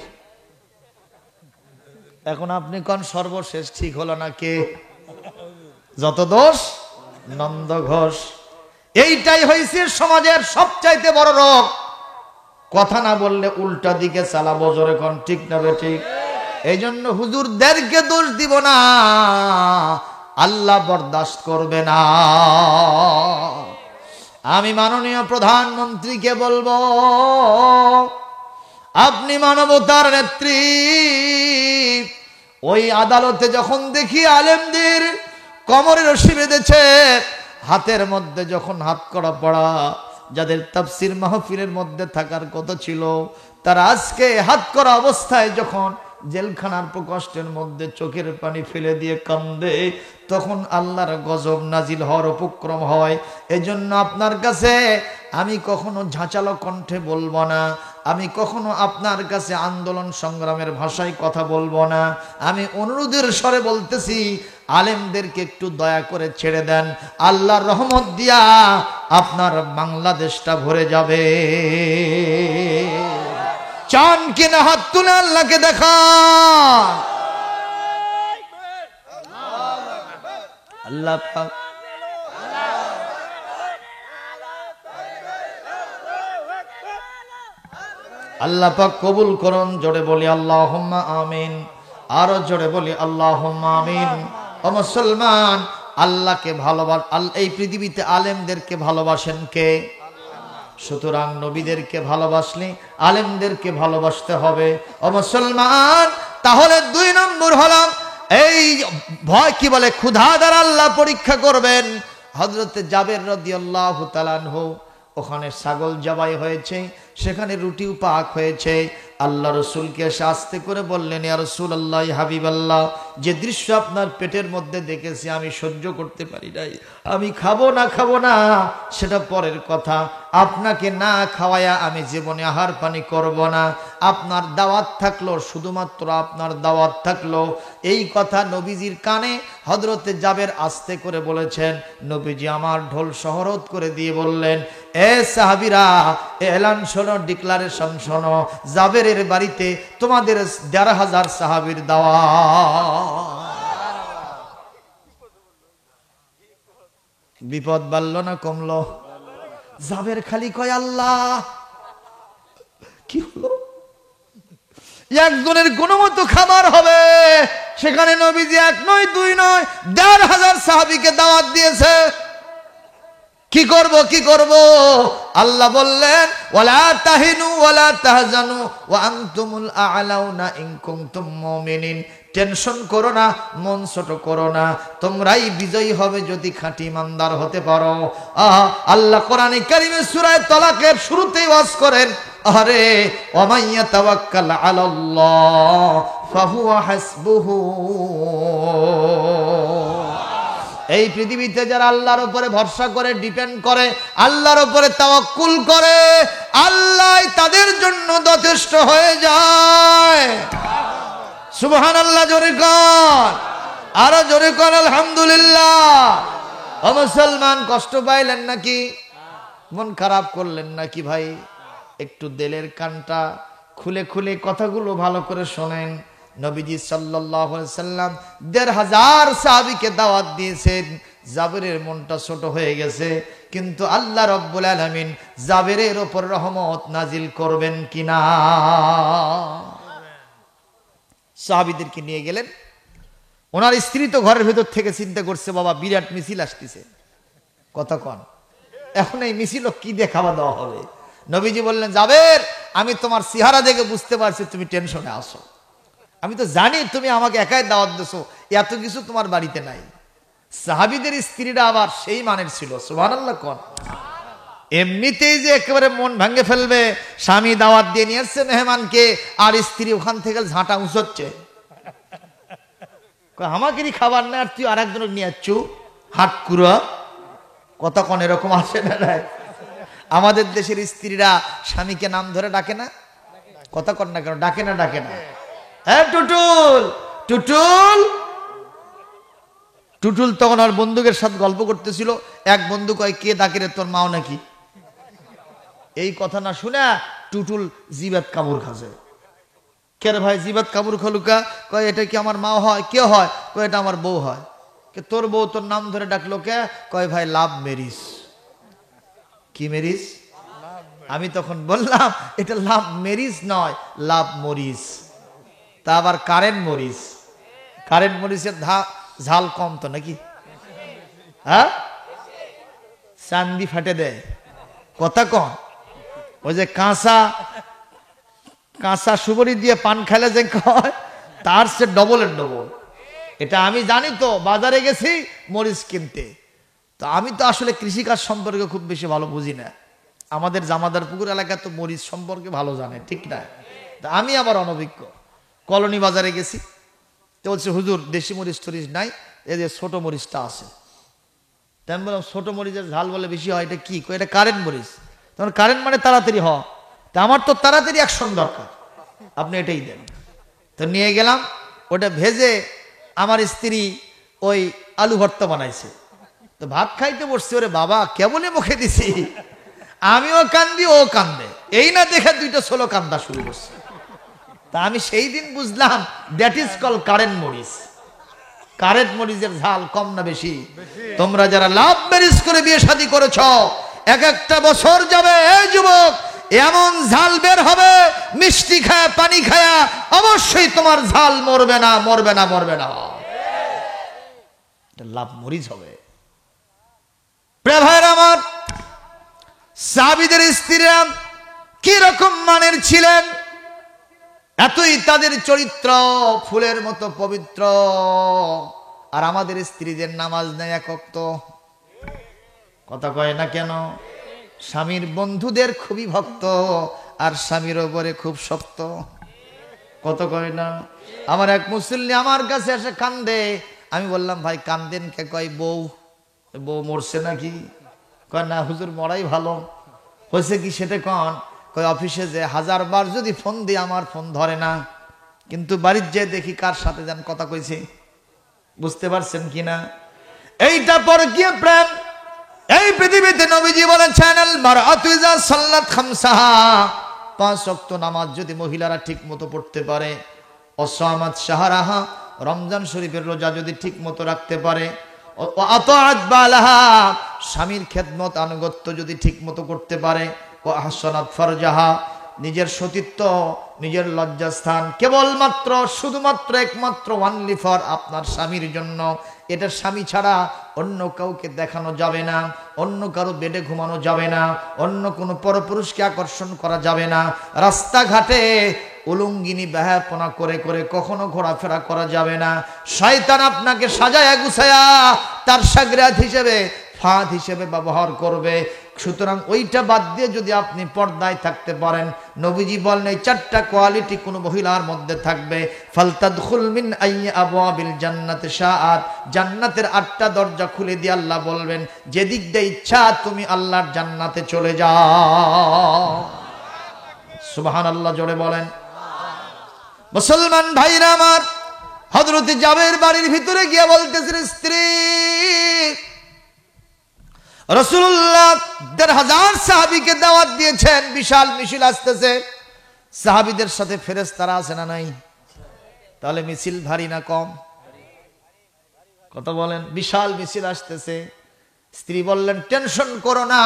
এখন আপনি কোন সর্বশেষ ঠিক হলো না কে? যত দোষ নন্দ ঘোষ। এইটাই হয়েছে সমাজের সবচাইতে বড় রোগ। কথা না বললে উল্টা দিকে চালাবো, জোরে কোন ঠিক না বে ঠিক? এই জন্য হুজুরদেরকে দোষ দিব না, আল্লাহ বরদাস্ত করবে না। আমি মাননীয় প্রধানমন্ত্রীকে বলবো, আপনি মানবতার নেত্রী। ওই আদালতে যখন দেখি আলেমদের কোমরে রশি বেঁধেছে, হাতের মধ্যে যখন হাত করা পড়া, যাদের তাফসীর মাহফিলের মধ্যে থাকার কথা ছিল, তারা আজকে হাত করা অবস্থায় যখন জেলখানার প্রকোষ্ঠের মধ্যে চোখের পানি ফেলে দিয়ে কান্দে, তখন আল্লাহর গজব নাজিল হওয়ার উপক্রম হয়। এজন্য আপনার কাছে আমি কখনো ঝাঁচালো কণ্ঠে বলবো না, আমি কখনো আপনার কাছে আন্দোলন সংগ্রামের ভাষায় কথা বলবো না। আমি অনুরোধের স্বরে বলতেছি, আলেমদেরকে একটু দয়া করে ছেড়ে দেন। আল্লাহর রহমত দিয়া আপনার বাংলাদেশটা ভরে যাবে। চান কিনা হাত তুলে আল্লাহকে দেখান। আল্লাহ পাক আল্লাহ পাক কবুল করুন। জোরে বলি আল্লাহুম্মা আমিন। আরো জোরে বলি আল্লাহুম্মা আমিন। ও মুসলমান, আল্লাহকে ভালোবাস, এই পৃথিবীতে আলেমদেরকে ভালোবাসেন কে? সুতরাং নবীদেরকে ভালোবাসলে আলেমদেরকে ভালোবাসতে হবে। ও মুসলমান, তাহলে 2 নম্বর হলাম এই ভয় কি বলে, ক্ষুধা দ্বারা আল্লাহ পরীক্ষা করবেন। হযরতে জাবের রাদিয়াল্লাহু তাআলা আনহু, ওখানে ছাগল জবাই হয়েছে, সেখানে রুটিও পাক হয়েছে। আল্লাহ রসুলকে এসে আস্তে করে বললেন, ইয়া রাসূলুল্লাহ, হাবিবাল্লাহ, যে দৃশ্য আপনার পেটের মধ্যে দেখেছি আমি সহ্য করতে পারি নাই, আমি খাবো না সেটা পরের কথা, আপনাকে না খাওয়ায়া আমি জীবনে আহার পানি করব না, আপনার দাওয়াত থাকলো, শুধুমাত্র আপনার দাওয়াত থাকলো। এই কথা নবীজির কানে হযরতে জাবের আস্তে করে বলেছেন। নবীজি আমার ঢোল শহরত করে দিয়ে বললেন, এ সাহাবীরা, এলান শোনো, ডিক্লারেশন শোনো, জাবেরের বাড়িতে তোমাদের ১,৫০০ সাহাবীর দাওয়াত। বিপদ বাড়লো না কমলো? জাবের খালি কয় আল্লাহ, কি হলো? একজনের গুণমতো খাবার হবে, সেখানে নবীজি ১ নয় ২ নয় ১,৫০০ সাহাবীকে দাওয়াত দিয়েছে। কি করব? আল্লাহ বললেন, ওয়ালা তাহিনু ওয়ালা তাহজানু ওয়া আনতুমুল আ'লাউনা ইন কুনতুম মুমিনিন। টেনশন করো না, মন ছোট করো না, তোমরাই বিজয়ী হবে যদি খাঁটি ইমানদার হতে পারো। আল্লাহ কোরআনে কারিমে সূরা তালাকের শুরুতেই ওয়াজ করেন, আরে ওয়ামাইয়া তাওয়াক্কাল আলাল্লাহ ফাহুয়া হাসবুহু। এই পৃথিবীতে যারা আল্লাহর উপরে ভরসা করে, ডিপেন্ড করে, আল্লাহর উপরে তাওয়াক্কুল করে, আল্লাহ তাদের জন্য যথেষ্ট হয়ে যায়। সুবহানাল্লাহ জোরে কর, আরো জোরে কর আলহামদুলিল্লাহ। ও মুসলমান, কষ্ট পাইলেন নাকি? মন খারাপ করলেন নাকি ভাই? একটু দিলের কানটা খুলে খুলে কথাগুলো ভালো করে শোনেন। নবীজি সাল্লাল্লাহু আলাইহি সাল্লাম ১,৫০০ সাহাবীকে দাওয়াত দিয়েছেন। জাবেরের মনটা ছোট হয়ে গেছে, কিন্তু আল্লাহ রাব্বুল আলামিন জাবেরের উপর রহমত নাজিল করবেন কিনা? সাহাবীদেরকে নিয়ে গেলেন। ওনার স্ত্রী তো ঘরের ভেতর থেকে চিন্তা করছে, বাবা বিরাট মিছিল আসতেছে, কথা কন, এখন এই মিছিল কি দিয়ে খাওয়া দাওয়া হবে? নবীজি বললেন, জাবের, আমি তোমার চেহারা দেখে বুঝতে পারছি তুমি টেনশনে আসো, আমি তো জানি তুমি আমাকে একাই দাওয়াত দিছো, এত কিছু তোমার বাড়িতে নাই। সাহাবীদের স্ত্রীরা আবার সেই মানের ছিল, সুবহানাল্লাহ কোন। এমনিতেই যে একেবারে মন ভাঙে ফেলবে, স্বামী দাওয়াত দিয়ে নিয়ে আসছে মেহমানকে, আর স্ত্রী ওখান থেকে ঝাঁটা উঁচচ্ছে, আমাকেরই খাবার না আর তুই আর একজনের নিয়ে আসছু, হাট কুড়া, কথা কোন এরকম আসে না? আমাদের দেশের স্ত্রীরা স্বামীকে নাম ধরে ডাকে না, কথা কন না কেন? ডাকে না? হ্যাঁ, টুটুল টুটুল টুটুল। তখন আর বন্ধুকের সাথে গল্প করতেছিল, এক বন্ধু কয়, কে ডাকে রে, তোর মাও নাকি? এই কথা না শুনে টুটুল জিবাত কামড় খাচ্ছে। কে রে ভাই জিবাত কামড় খালুকা? কয়, এটা কি আমার মা হয়? কে হয়? কয়, এটা আমার বউ হয়। কে তোর বউ তোর নাম ধরে ডাকলো কে? কয়, ভাই লাভ মেরিস। কি মেরিস? আমি তখন বললাম, এটা লাভ মেরিস নয়, লাভ মরিস। তা আবার কারেন্ট মরিস। কারেন্ট মরিচের ঝাল কম তো নাকি? হ্যাঁ, চান্দি ফাটে দেয়, কথা কন। ওই যে কাঁচা সুবরি দিয়ে পান খেলে যে কয়, তার সে ডবলের ডবল। এটা আমি জানি, তো বাজারে গেছি মরিচ কিনতে। তো আমি তো আসলে কৃষিকাজ সম্পর্কে খুব বেশি ভালো বুঝি না। আমাদের জামাদার পুকুর এলাকা তো মরিচ সম্পর্কে ভালো জানে, ঠিক না? তা আমি আবার অনভিজ্ঞ। কলোনি বাজারে গেছি, তো বলছে, হুজুর দেশি মরিচ টরিচ নাই, এই যে ছোট মরিচটা আছে। তাই আমি বললাম, ছোট মরিচের ঝাল বলে বেশি হয়, এটা কি? এটা কারেন্ট মরিচ। তখন কারেন্ট মানে তাড়াতাড়ি হয়, তা আমার তো তাড়াতাড়ি অ্যাকশন দরকার, আপনি এটাই দেন। তো নিয়ে গেলাম, ওটা ভেজে আমার স্ত্রী ওই আলু ভর্তা বানাইছে। তো ভাত খাইতে বসছে, ওরে বাবা কেবলই মুখে দিছি, আমিও কান্দি, ও কান্দে, এই না দেখে দুইটা ষোলো কান্দা শুরু করছে। তা আমি সেই দিন বুঝলাম, দ্যাট ইজ কল কারেন্ট মরিচ। কারেন্ট মরিচের ঝাল কম না বেশি? তোমরা যারা লাভ ম্যারেজ করে বিয়ে শাদী করেছ, এক একটা বছর যাবে, এই যুবক, এমন ঝাল বের হবে, মিষ্টি খায়া পানি খায়া অবশ্যই তোমার ঝাল মরবে না, মরবে না, মরবে না, লাভ মরিচ হবে। প্রিয় ভাইরা আমার, সাহাবীদের স্ত্রীরা কি রকম মানের ছিলেন, এতই তাদের চরিত্র ফুলের মতো পবিত্র। আর আমাদের স্ত্রীদের নামাজ নেই এক ওয়াক্ত, কথা কয় না কেন? স্বামীর বন্ধুদের খুবই ভক্ত, আর স্বামীর ওপরে খুব শক্ত, কত কয় না। আমার এক মুসল্লি আমার কাছে এসে কান্দে, আমি বললাম ভাই কান্দেন কে? কয় বউ মরছে নাকি? কয় না হুজুর মরাই ভালো। হয়েছে কি সেটা কন? কয় অফিসে যে 1000 বার যদি ফোন দিই আমার ফোন ধরে না, কিন্তু বাড়ির যে দেখি কার সাথে যেন কথা কইছে। বুঝতে পারছেন কিনা? এইটা পরকীয়া প্রেম। এই পৃথিবীতে নবীজি বলেছেন আল মারআতু ইযা সাল্লাত খামসাহা, 5 ওয়াক্ত নামাজ যদি মহিলারা ঠিক মতো পড়তে পারে, ওয়াসামাত শাহরাহা, রমজান শরীফের রোজা যদি ঠিক মতো রাখতে পারে, ও আতাআত বালাহা, স্বামীর খেদমত আনুগত্য যদি ঠিক মতো করতে পারে, ও আহসানাত ফারজাহা, নিজের সতীত্ব নিজের লজ্জাস্থান কেবলমাত্র শুধুমাত্র একমাত্র ওয়ানলি ফর আপনার স্বামীর জন্য, এটা স্বামী ছাড়া অন্য কাউকে দেখানো যাবে না, অন্য কারো বেডে ঘুমানো যাবে না, অন্য কোনো পরপুরুষকে আকর্ষণ করা যাবে না, রাস্তাঘাটে উলঙ্গিনী ব্যাহাপনা করে করে কখনো ঘোরাফেরা করা যাবে না। শয়তান আপনাকে সাজায়া গুছায়া তার সাগরাত হিসেবে ফাঁদ হিসেবে ব্যবহার করবে। সুতরাং ওইটা বাদ দিয়ে যদি আপনি পর্দায় থাকতে পারেন, নবীজি বলেন এই 4টা কোয়ালিটি কোন মহিলার মধ্যে থাকবে, ফালতাদখুল মিন আইয়ি আবওয়াবিল জান্নাতি শাআত, জান্নাতের 8টা দরজা খুলে দিয়ে আল্লাহ বলবেন যেদিক দিয়ে ইচ্ছা তুমি আল্লাহর জান্নাতে চলে যাও। সুবহানাল্লাহ জোরে বলেন। মুসলমান ভাইরা আমার, হযরত জাবের বাড়ির ভিতরে গিয়ে বলতেছেন স্ত্রী, রাসূলুল্লাহ 1000 সাহাবীকে দাওয়াত দিয়েছেন, বিশাল মিছিল আসতেছে, সাহাবীদের সাথে ফেরেশতারা আছে না নাই? তাহলে মিছিল ভারী না কম? কথা বলেন। বিশাল মিছিল আসতেছে। স্ত্রী বললেন টেনশন করো না,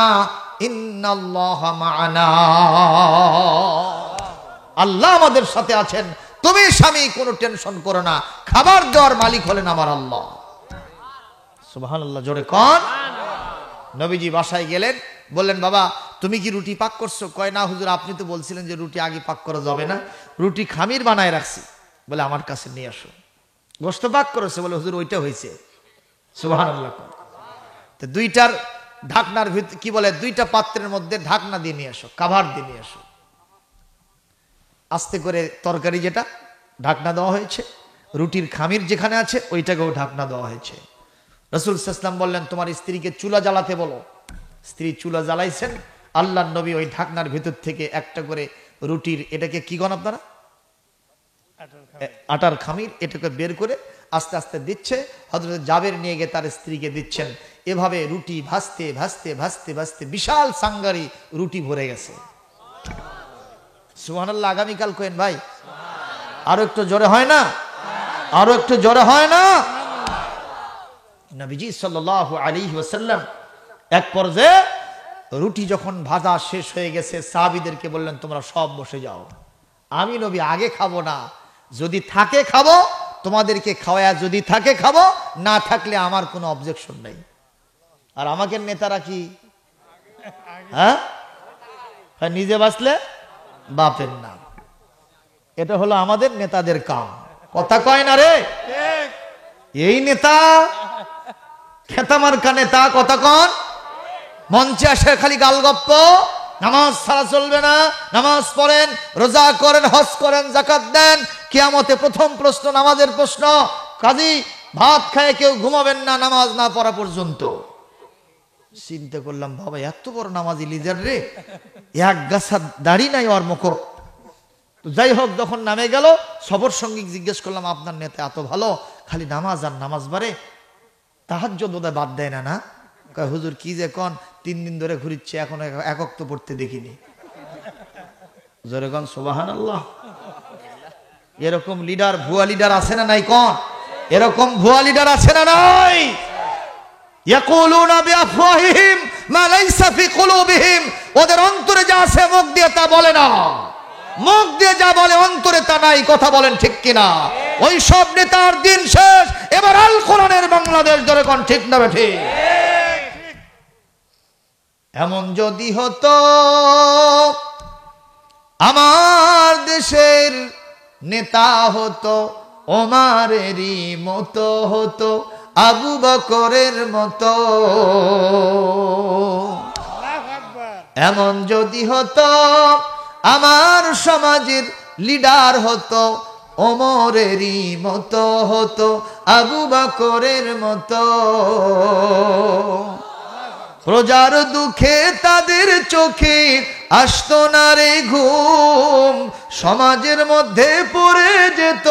ইন্নাল্লাহা মা'ানা, আল্লাহ আমাদের সাথে আছেন, তুমি স্বামী কোনো টেনশন করো না, খাবার দেওয়ার মালিক হলেন আমার আল্লাহ। সুবহানাল্লাহ জোরে কোন। নবীজি বাসায় গেলেন, বললেন বাবা তুমি কি রুটি পাক করছো? কয় না হুজুর আপনি তো বলছিলেন যে রুটি আগে পাক করা যাবে না, রুটি খামির বানায় রাখছি। বলে আমার কাছে নিয়ে আসো। গোশত পাক করেছে? বলে হুজুর ওইটা হয়েছে। সুবহানাল্লাহ। তো 2টার ঢাকনার ভিতর কি বলে 2টা পাত্রের মধ্যে ঢাকনা দিয়ে নিয়ে আসো, কাভার দিয়ে নিয়ে আসো। আস্তে করে তরকারি যেটা ঢাকনা দেওয়া হয়েছে, রুটির খামির যেখানে আছে ওইটাকেও ঢাকনা দেওয়া হয়েছে। রাসূল সাল্লাল্লাহু আলাইহি ওয়াসাল্লাম বললেন তোমার স্ত্রীকে চুলা জ্বালাতে বলো। স্ত্রী চুলা জ্বালাইছেন, আল্লাহর নবী ওই ঢাকনার ভিতর থেকে একটা করে রুটির, এটাকে কি গণ আপনারা? আটার খামির, এটাকে বের করে আস্তে আস্তে দিচ্ছে। হযরত জাবের নিয়ে গিয়ে তার স্ত্রীকে দিচ্ছেন। এভাবে রুটি ভাজতে ভাজতে ভাজতে ভাজতে বিশাল সাঙ্গারি রুটি ভরে গেছে। সুবহানাল্লাহ। আগামীকাল কইন ভাই, আরো একটু জোরে হয় না? আরো একটু জোরে হয় না? নবীজি সাল্লাল্লাহু আলাইহি ওয়াসাল্লাম এক পর্যায়ে রুটি যখন ভাজা শেষ হয়ে গেছে, সাহাবীদেরকে বললেন তোমরা সব বসে যাও, আমি নবী আগে খাবো না, যদি থাকে খাবো, তোমাদেরকে খাওয়ায়া যদি থাকে খাবো, না থাকলে আমার কোনো অবজেকশন নেই। আর আমাকে নেতারা কি হ্যাঁ নিজে বাঁচলে বাপের নাম, এটা হলো আমাদের নেতাদের কাম। কথা কয় না রে? এই নেতা খেতামার্কা নেতা, কথা কন, মঞ্চে আসে খালি গালগপ্প, নামাজ ছাড়া চলবে না, নামাজ পড়েন, রোজা করেন, হজ করেন, যাকাত দেন, কিয়ামতে প্রথম প্রশ্ন নামাজের প্রশ্ন, কাজী ভাত খায় কেউ ঘুমাবেন না নামাজ না পড়া পর্যন্ত। চিন্তা করলাম বাবা এত বড় নামাজি লিডার রে, এক গাছা দাড়ি নাই ওর মুখ। যাই হোক, যখন নামে গেল সবর সঙ্গী জিজ্ঞেস করলাম আপনার নেতা এত ভালো, খালি নামাজ আর নামাজ বাড়ে, তাহাজ্জুদ বোধহয় বাদ দেয় না? না কয় হুজুর কি যে কোন, 3 দিন ধরে ঘুরিচ্ছে, এখন একক তো পড়তে দেখিনি। জোরে কোন সুবহানাল্লাহ। এরকম লিডার, ভুয়া লিডার আছে না নাই? কোন এরকম ভুয়া লিডার আছে না নাই? ইয়াকুলুনা বিআফওয়াহিহিম মা লাইসা ফি কুলুবিহিম, ওদের অন্তরে যা আছে মুখ দিয়ে তা বলে না, মুখ দিয়ে যা বলে অন্তরে তা নাই। কথা বলেন ঠিক কিনা? ওই সব নেতার দিন শেষ, এবার আল কোরআনের বাংলাদেশ ধরে কোন ঠিক না বেঠি? এমন যদি হতো আমার দেশের নেতা হতো ওমরেরই মতো হতো, আবু বকরের মতো। এমন যদি হতো আমার সমাজের লিডার হতো ওমরেরই মতো হতো, আবু বকরের মতো। প্রজার দুঃখে তাদের চোখে আসতো না রে ঘুম, সমাজের মধ্যে পড়ে যেত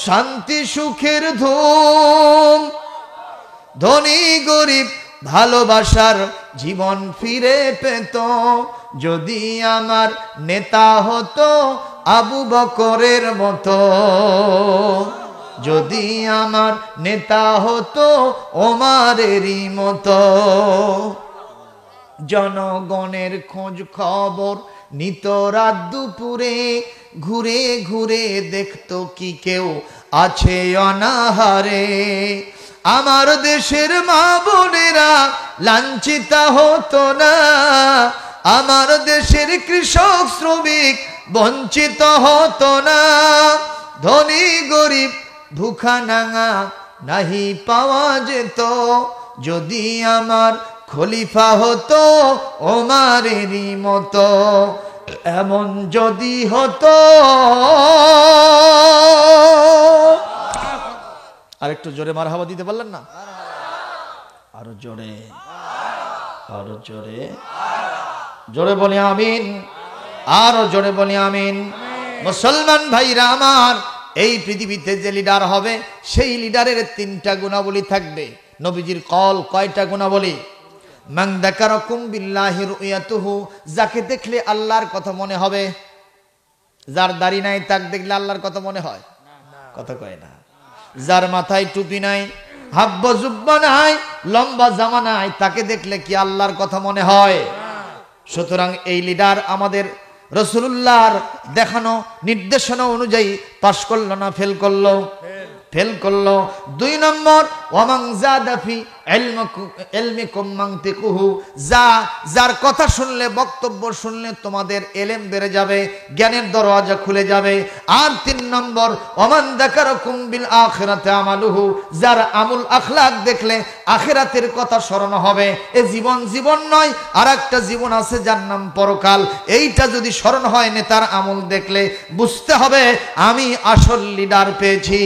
শান্তি সুখের ধুম। ধনী গরিব ভালোবাসার জীবন ফিরে পেত, যদি আমার নেতা হতো আবু বকরের মতো, যদি আমার নেতা হতো ওমরেরই মতো। জনগণের খোঁজ খবর নিত রাত দুপুরে, ঘুরে ঘুরে দেখতো কি কেউ আছে অনাহারে। আমার দেশের মা বোনেরা লাঞ্ছিতা হতো না, আমার দেশের কৃষক শ্রমিক বঞ্চিত হতো না। ধনী গরিব ভুখা নাঙা নাহি পাওয়া যেত, যদি আমার খলিফা হতো ওমরেরই মতো। এমন যদি হতো। আরেকটু জোরে মারহাবা দিতে পারলেন না? আরো জোরে, আরো জোরে, জোরে বলি আমিন, আরো জোরে বলি আমিন। মুসলমান ভাইরা আমার, এই পৃথিবীতে যে লিডার হবে সেই লিডারের তিনটা গুণাবলী থাকবে। নবীজির কল কয়টা গুণাবলী? মান যাকারাকুম বিল্লাহি রুয়াতুহু, যাকে দেখলে আল্লাহর কথা মনে হবে। যার দাড়ি নাই তাকে দেখলে আল্লাহর কথা মনে হয়? কথা কয় না। যার মাথায় টুপি নাই, হাব্বা জুব্বা নাই, লম্বা জামা নাই, তাকে দেখলে কি আল্লাহর কথা মনে হয়? সুতরাং এই লিডার আমাদের রাসূলুল্লাহর দেখানো নির্দেশনা অনুযায়ী পাশ করলো না ফেল করলো? ফেল করলো। 2 নম্বর, ওয়ামান জাদাফি ইলমিকুম মানতিকুহু, যার কথা শুনলে, বক্তব্য শুনলে তোমাদের এলেম বেড়ে যাবে, জ্ঞানের দরওয়াজা খুলে যাবে। আর 3 নম্বর, ওয়ামান যাকারাকুম বিল আখিরাতি আমালুহু, যার আমল আখলাক দেখলে আখিরাতের কথা স্মরণ হবে। এ জীবন নয়, আর একটা জীবন আছে যার নাম পরকাল। এইটা যদি স্মরণ হয় নেতার আমল দেখলে, বুঝতে হবে আমি আসল লিডার পেয়েছি।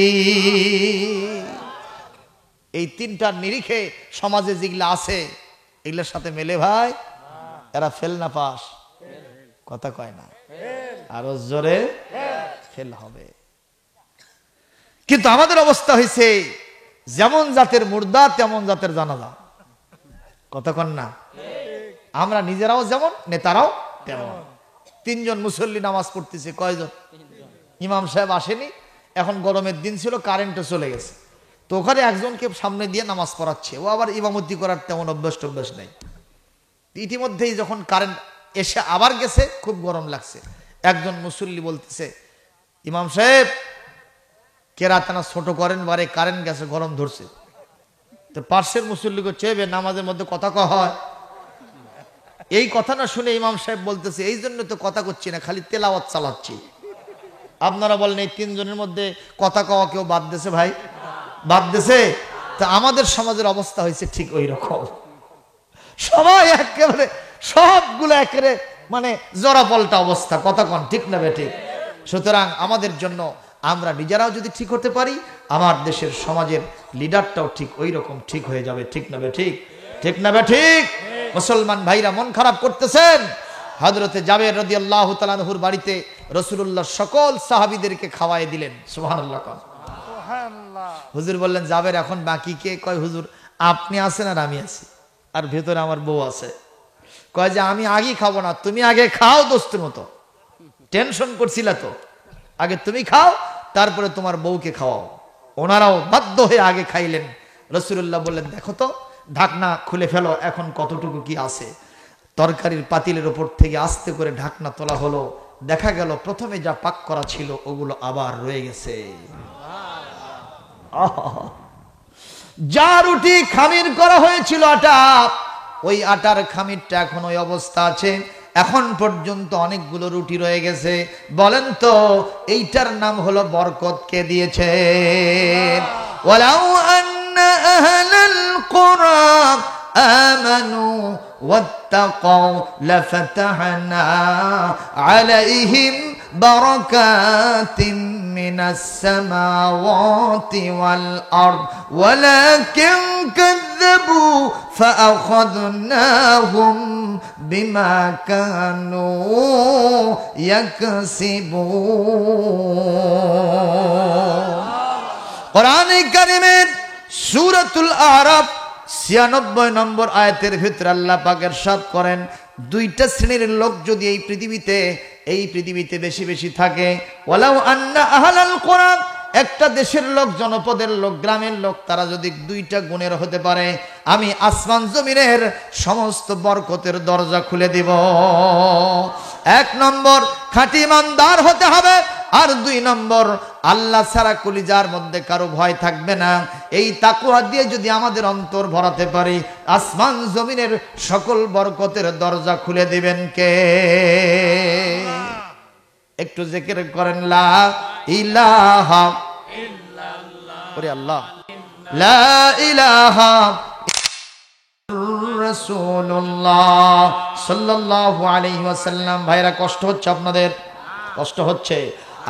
এই 3টার নিরিখে সমাজে যেগুলা আছে এগুলোর সাথে মেলে ভাই, এরা ফেল না পাস? কথা কয় না, আরো জোরে ফেল হবে। কিন্তু আমাদের অবস্থা হয়েছে যেমন জাতের মুর্দা তেমন জাতের জানাজা। কথা কন না? আমরা নিজেরাও যেমন, নেতারাও তেমন। 3 জন মুসল্লি নামাজ পড়তেছে। কয়জন? ইমাম সাহেব আসেনি, এখন গরমের দিন ছিল, কারেন্টও চলে গেছে, তো ওখানে একজনকে সামনে দিয়ে নামাজ পড়াচ্ছে। ও আবার ইমামতি করার তেমন অভ্যাস নেই। ইতিমধ্যেই যখন কারেন্ট এসে আবার গেছে, খুব গরম লাগছে, একজন মুসল্লি বলতেছে, ইমাম সাহেব কেরাতানা ছোট করেন, বারে কারেন্ট গেছে, গরম ধরছে। তো পার্শ্বের মুসল্লিকে চেয়ে নামাজের মধ্যে কথা কওয়া হয়? এই কথা না শুনে ইমাম সাহেব বলতেছে, এই জন্য তো কথা করছি না, খালি তেলাওয়াত চালাচ্ছি। আপনারা বলেন এই 3 জনের মধ্যে কথা কওয়া কেউ বাদ দিয়েছে ভাই? বাদ দিয়েছে? তা আমাদের সমাজের অবস্থা হয়েছে ঠিক ওই রকম। সবাই একেবারে সবগুলো একেবারে মানে জরা পল্টা অবস্থা। কথা কন ঠিক না বেঠিক? সুতরাং আমাদের জন্য আমরা নিজেরাও যদি ঠিক হতে পারি, আমার দেশের সমাজের লিডারটাও ঠিক ওই রকম ঠিক হয়ে যাবে। ঠিক না বেঠিক? ঠিক না বেঠিক? মুসলমান ভাইরা মন খারাপ করতেছেন। হযরতে জাবের রাদিয়াল্লাহু তাআলা আনহুর বাড়িতে রাসূলুল্লাহ সকল সাহাবীদেরকে খাওয়ায় দিলেন। সুবহানাল্লাহ। হুজুর বললেন, জাবের এখন বাকি কে? কয়, হুজুর আপনি আছেন আর আমি আছি, আর ভেতরে আমার বউ আছে। কয় যে আমি আগে খাবো না, তুমি আগে খাও দোস্তের মতো। টেনশন করছিল তো, আগে তুমি খাও, তারপরে তোমার বউকে খাওয়াও। ওনারাও বাধ্য হয়ে আগে খাইলেন। রাসূলুল্লাহ বললেন, দেখো তো ঢাকনা খুলে ফেলো, এখন কতটুকু কি আছে। তরকারির পাতিলের উপর থেকে আস্তে করে ঢাকনা তোলা হলো, দেখা গেল প্রথমে যা পাক করা ছিল ওগুলো আবার রয়ে গেছে। যা রুটি খামির করা হয়েছিল আটা, ওই আটার খামিরটা এখন ওই অবস্থা আছে। এখন পর্যন্ত অনেকগুলো রুটি রয়ে গেছে। বলেন তো এইটার নাম হলো বরকত কে দিয়েছে? ওয়ালাউ আন্না আহলাল কুরা আমানু ওয়াত্তাকাউ লাফাতাহনা আলাইহিম বারাকাতিম মিনাস সামাওয়াতি ওয়াল আরদ ওয়ালাকিন কাযযাবু ফাআখাযনাহুম বিমা কানু ইয়াকসিবুন। কোরআনে কারীমের সূরাতুল আরাফ ৯৬ নম্বর আয়াতের ভিতরে আল্লাহ পাক ইরশাদ করেন, দুইটা শ্রেণীর লোক যদি এই পৃথিবীতে বেশি বেশি থাকে, ওয়ালাউ আন্না আহলাল কুরআন, একটা দেশের লোক, জনপদের লোক, গ্রামের লোক, তারা যদি দুইটা গুণের হতে পারে, আমি আসমান জমিনের সমস্ত বরকতের দরজা খুলে দিব। ১ নম্বর খাঁটি ইমানদার হতে হবে, আর ২ নম্বর আল্লাহ ছাড়া কলিজার মধ্যে কারো ভয় থাকবে না। এই তাকওয়া দিয়ে যদি আমাদের অন্তর ভরাতে পারি, আসমান জমিনের সকল বরকতের দরজা খুলে দিবেন কে? একটু জিকির করেন, লা ইলাহা ইল্লাল্লাহ, ওরে আল্লাহ, লা ইলাহা রাসূলুল্লাহ সাল্লাল্লাহু আলাইহি ওয়াসাল্লাম। ভাইরা, কষ্ট হচ্ছে আপনাদের? কষ্ট হচ্ছে?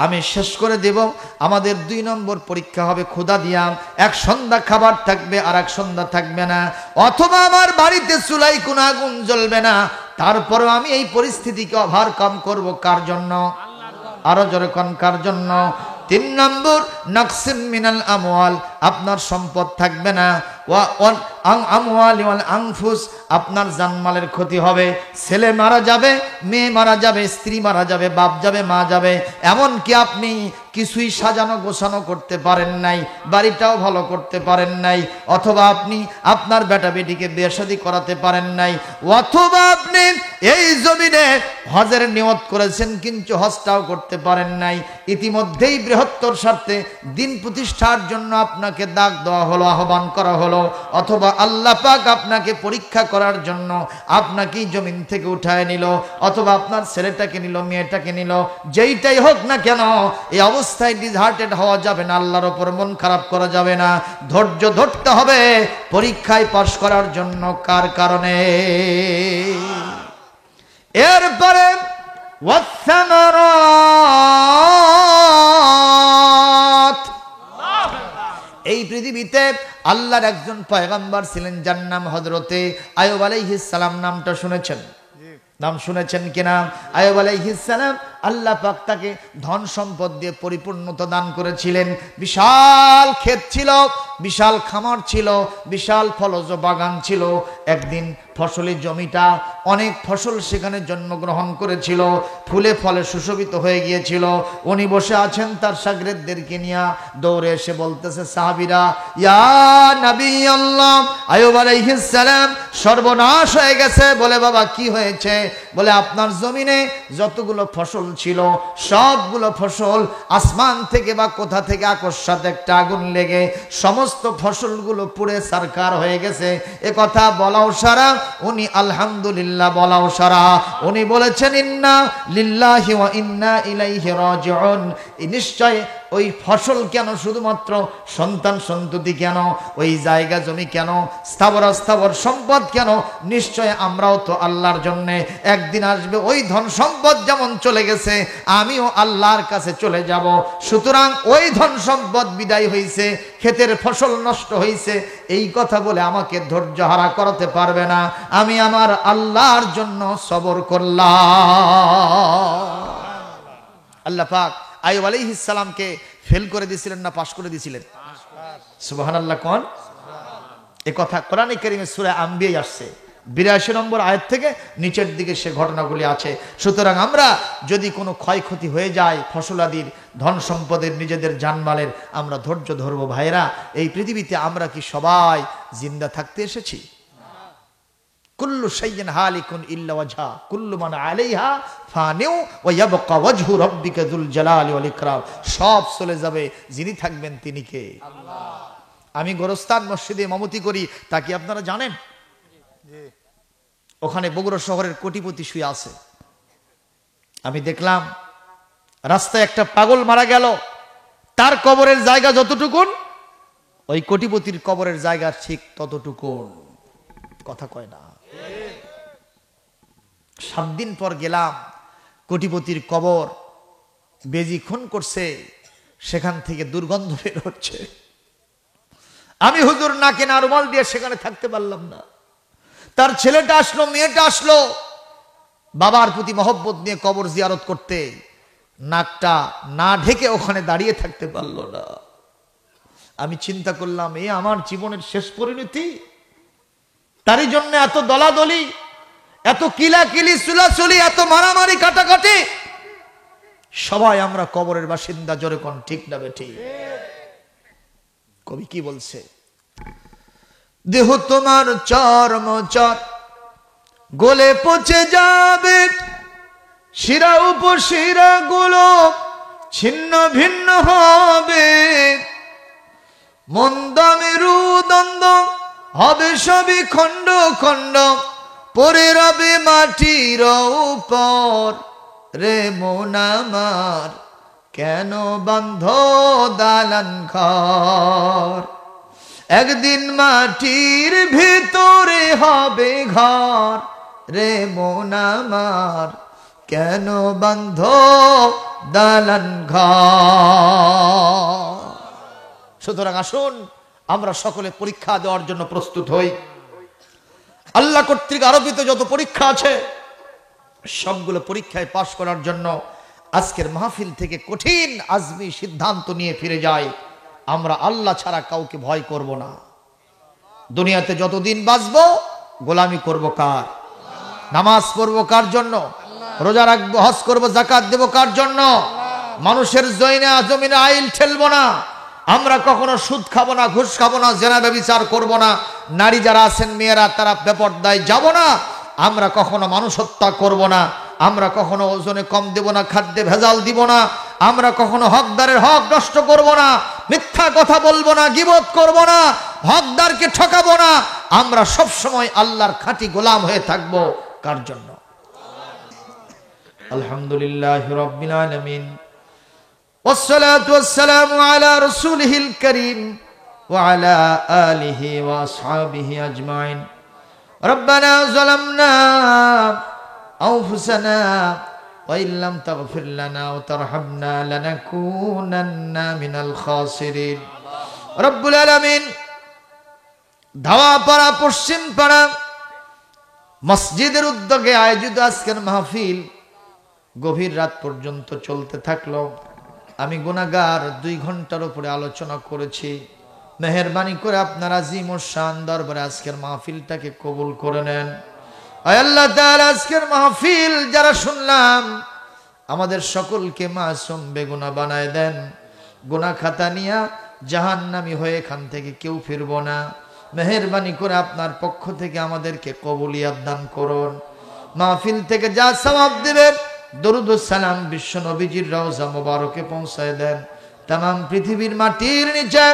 আমি শেষ করে দেব। আমাদের ২ নম্বর পরীক্ষা হবে ক্ষুধা দিয়া। এক সন্ধ্যা খাবার থাকবে আর এক সন্ধ্যা থাকবে না, অথবা আমার বাড়িতে চুলাই কোনো আগুন জ্বলবে না। তারপরে আমি এই পরিস্থিতিকে ওভারকাম করব কার জন্য? আরো জোরে কোন কার জন্য? ৩ নম্বর নাকসিম মিনাল আমওয়াল, আপনার সম্পদ থাকবে না। আমওয়ালি ওয়াল আনফুস, আপনার জানমালের ক্ষতি হবে। ছেলে মারা যাবে, মেয়ে মারা যাবে, স্ত্রী মারা যাবে, বাপ যাবে, মা যাবে। এমনকি আপনি কিছুই সাজানো গোছানো করতে পারেন নাই, বাড়িটাও ভালো করতে পারেন নাই, অথবা আপনি আপনার বেটা বেটিকে বিয়ে শাদী করাতে পারেন নাই, অথবা আপনি এই জমিনে হজের নিয়ত করেছেন কিন্তু হজটাও করতে পারেন নাই। ইতিমধ্যেই বৃহত্তর স্বার্থে দিন প্রতিষ্ঠার জন্য আপনাকে ডাক দেওয়া হলো, আহ্বান করা হলো, অথবা আল্লাহ পাক আপনাকে পরীক্ষা করার জন্য আপনাকেই জমিন থেকে উঠায় নিল, অথবা আপনার ছেলেটাকে নিল, মেয়েটাকে নিল, যেইটাই হোক না কেন, এই অবস্থায় ডিসহার্টেড হওয়া যাবে না, আল্লাহর ওপর মন খারাপ করা যাবে না। ধৈর্য ধরতে হবে পরীক্ষায় পাশ করার জন্য। কার কারণে? এরপরে এই পৃথিবীতে আল্লাহর একজন পয়গম্বর ছিলেন, যার নাম হযরতে আইয়ুব আলাইহিস সালাম। নামটা শুনেছেন? নাম শুনেছেন কিনা? আইয়ুব আলাইহিস সালাম, আল্লাহ পাক তাকে ধন সম্পদ দিয়ে পরিপূর্ণতা দান করেছিলেন। বিশাল ক্ষেত ছিল, বিশাল খামার ছিল, বিশাল ফলজ বাগান ছিল। একদিন ফসলি জমিটা, অনেক ফসল সেখানে জন্মগ্রহণ করেছিল, ফুলে ফলে সুশোভিত হয়ে গিয়েছিল। উনি বসে আছেন তার শাগরেদদেরকে নিয়ে, দৌড়ে এসে বলতেছে, সাহাবীরা, ইয়া নবী আল্লাহ, আইয়ুব আলাইহিস সালাম সর্বনাশ হয়ে গেছে। বলে, বাবা কি হয়েছে? বলে, আপনার জমিনে যতগুলো ফসল ছিল সবগুলো ফসল আসমান থেকে বা কোথা থেকে আকস্মাৎ একটা আগুন লেগে সমস্ত ফসলগুলো পুড়ে ছারখার হয়ে গেছে। এ কথা বলাও সারা, উনি আলহামদুলিল্লাহ বলাও সারা। উনি বলেছেন, ইন্না লিল্লাহি ওয়া ইন্না ইলাইহি রাজিউন। নিশ্চয় ওই ফসল কেন, শুধুমাত্র সন্তান সন্ততি কেন, ওই জায়গা জমি কেন, স্থাবর অস্থাবর সম্পদ কেন, নিশ্চয় আমরাও তো আল্লাহর জন্য। একদিন আসবে ওই ধন সম্পদ যেমন চলে গেছে, আমিও আল্লাহর কাছে চলে যাব। সুতরাং ওই ধন সম্পদ বিদায় হয়েছে, ক্ষেতের ফসল নষ্ট হয়েছে, এই কথা বলে আমাকে ধৈর্য হারা করাতে পারবে না। আমি আমার আল্লাহর জন্য সবর করলাম। আল্লাহ পাক আইয়ুব আলাইহিস সালামকে ফেল করে দিয়েছিলেন না পাস করে দিয়েছিলেন? সুবহানাল্লাহ কোন? এই কথা কোরআনে কারীমে সূরা আম্বিয়ায় আসছে, ৮২ নম্বর আয়াত থেকে নিচের দিকে সে ঘটনাগুলি আছে। সুতরাং আমরা যদি কোনো ক্ষয়ক্ষতি হয়ে যায় ফসলাদির, ধন সম্পদের, নিজেদের জানমালের, আমরা ধৈর্য ধরবো। ভাইরা, এই পৃথিবীতে আমরা কি সবাই জিন্দা থাকতে এসেছি? কুল্লু শাইইন হালিকুন ইল্লা ওয়াজহা কুল্লু মান আলাইহা ফানিউ ওয়া ইয়াবকা ওয়াজহু রাব্বিকা যুল জালালি ওয়াল ইকরাম। সব চলে যাবে, যিনি থাকবেন তিনি কে? আল্লাহ। আমি গোরস্তান মসজিদে ইমামতি করি, তা কি আপনারা জানেন? ওখানে বগুড়া শহরের কোটিপতি শুয়ে আছে। আমি দেখলাম রাস্তায় একটা পাগল মারা গেল, তার কবরের জায়গা যতটুকুন, ওই কোটিপতির কবরের জায়গা ঠিক ততটুকুন। কথা কয় না। 7 দিন পর গেলাম, কোটিপতির কবর বেজি খুন করছে, সেখান থেকে দুর্গন্ধ বের হচ্ছে। আমি হুজুর নাকে না রুমাল দিয়ে সেখানে থাকতে পারলাম না। তার ছেলেটা আসলো, মেয়েটা আসলো বাবার প্রতি মহব্বত নিয়ে কবর জিয়ারত করতে, নাকটা না ঢেকে ওখানে দাঁড়িয়ে থাকতে পারলো না। আমি চিন্তা করলাম, এ আমার জীবনের শেষ পরিণতি। তারই জন্য এত দলাদলি, এত কিলাকিলি, চুলাচুলি, এত মারামারি, কাটাকাটি। সবাই আমরা কবরের বাসিন্দা, জোরে কোন ঠিক না বেঠি? কবি কি বলছে? দেহ তোমার চর্মচর গলে পচে যাবে, শিরা উপশিরা গুলো ছিন্ন ভিন্ন হবে, মন্দ মেরুদণ্ড হবে সবই খণ্ড খণ্ড, পড়ে রবে মাটির উপর। রে মন আমার কেন বান্ধ দালান ঘর, একদিন মাটির ভিতরে হবে ঘর। রে মন আমার কেন বান্ধ দালান ঘর। সুতরাং আসুন আমরা সকলে পরীক্ষা দেওয়ার জন্য প্রস্তুত হই। আল্লাহ কর্তৃক আরোপিত যত পরীক্ষা আছে সবগুলো পরীক্ষায় পাশ করার জন্য আজকের মাহফিল থেকে কঠিন আজমি সিদ্ধান্ত নিয়ে ফিরে যাই, আমরা আল্লাহ ছাড়া কাউকে ভয় করব না। দুনিয়াতে যতদিন বাঁচবো গোলামি করব কার? নামাজ পড়ব কার জন্য? রোজা রাখবো, হজ করব, যাকাত দেব কার জন্য? মানুষের জমিনে আইল ঠেলবো না। আমরা কখনো সুদ খাবো না, ঘুষ খাবো না, জেনা ব্যভিচার করব না। নারী যারা আছেন মেয়েরা, তারা বেপরদায় যাব না। আমরা কখনো মানুষ হত্যা করব না। আমরা কখনো ওজনে কম দেব না, খাদ্যে ভেজাল দিব না। আমরা কখনো হকদারের হক নষ্ট করব না, মিথ্যা কথা বলবো না, গীবত করব না, হকদারকে ঠকাবো না। আমরা সব সময় আল্লাহর খাঁটি গোলাম হয়ে থাকবো কার জন্য? আলহামদুলিল্লাহি রাব্বিল আলামিন, والصلاة والسلام على رسوله الكريم وعلى آله وأصحابه أجمعين. ربنا ظلمنا أنفسنا وإن لم تغفر لنا وترحمنا لنكونن من الخاسرين. رب العالمين ধাওয়াপাড়া পশ্চিম পাড়া মসজিদের উদ্যোগে আয়োজিত আজকের মাহফিল গভীর রাত পর্যন্ত চলতে থাকলো। আমি গুনাহগার 2 ঘন্টার উপরে আলোচনা করেছি। মেহেরবানি করে আপনারা আজিম ও শান দরবারে আজকের মাহফিলটাকে কবুল করে নেন। আয় আল্লাহ তাআলা, আজকের মাহফিল যারা শুনলাম আমাদের সকলকে মাসুম বেগুনাহ বানায় দেন। গুনাহ খাতা নিয়া জাহান্নামী হয়ে এখান থেকে কেউ ফিরবো না। মেহেরবানি করে আপনার পক্ষ থেকে আমাদেরকে কবুলিয়াত দান করুন। মাহফিল থেকে যা সওয়াব দিবেন দরুদ ও সালাম বিশ্ব নবীজির রওজা মোবারকে পৌঁছায় দেন। तमाम পৃথিবীর মাটির নিচে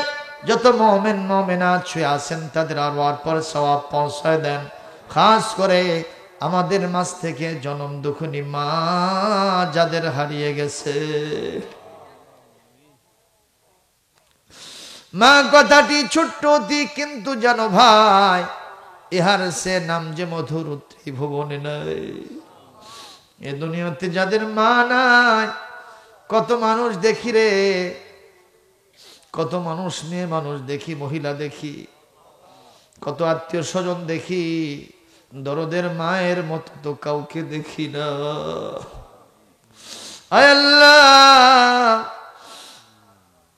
যত মুমিন মুমিনাত শুয়ে আছেন তাদের আরওয়ার পর সওয়াব পৌঁছায় দেন। খাস করে আমাদের মাঝ থেকে জনম দুঃখিনী মা যাদের হারিয়ে গেছে, মা কথাটি ছোট্ট অতি, কিন্তু জানো ভাই ইহার সে নাম যে মধুর ত্রিভুবনে নাই। এ দুনিয়াতে যাদের মা নাই, কত মানুষ দেখি রে, কত মানুষ, মেয়ে মানুষ দেখি, মহিলা দেখি, কত আত্মীয় স্বজন দেখি, দরদের মায়ের মতো তো কাউকে দেখি না। আয় আল্লাহ,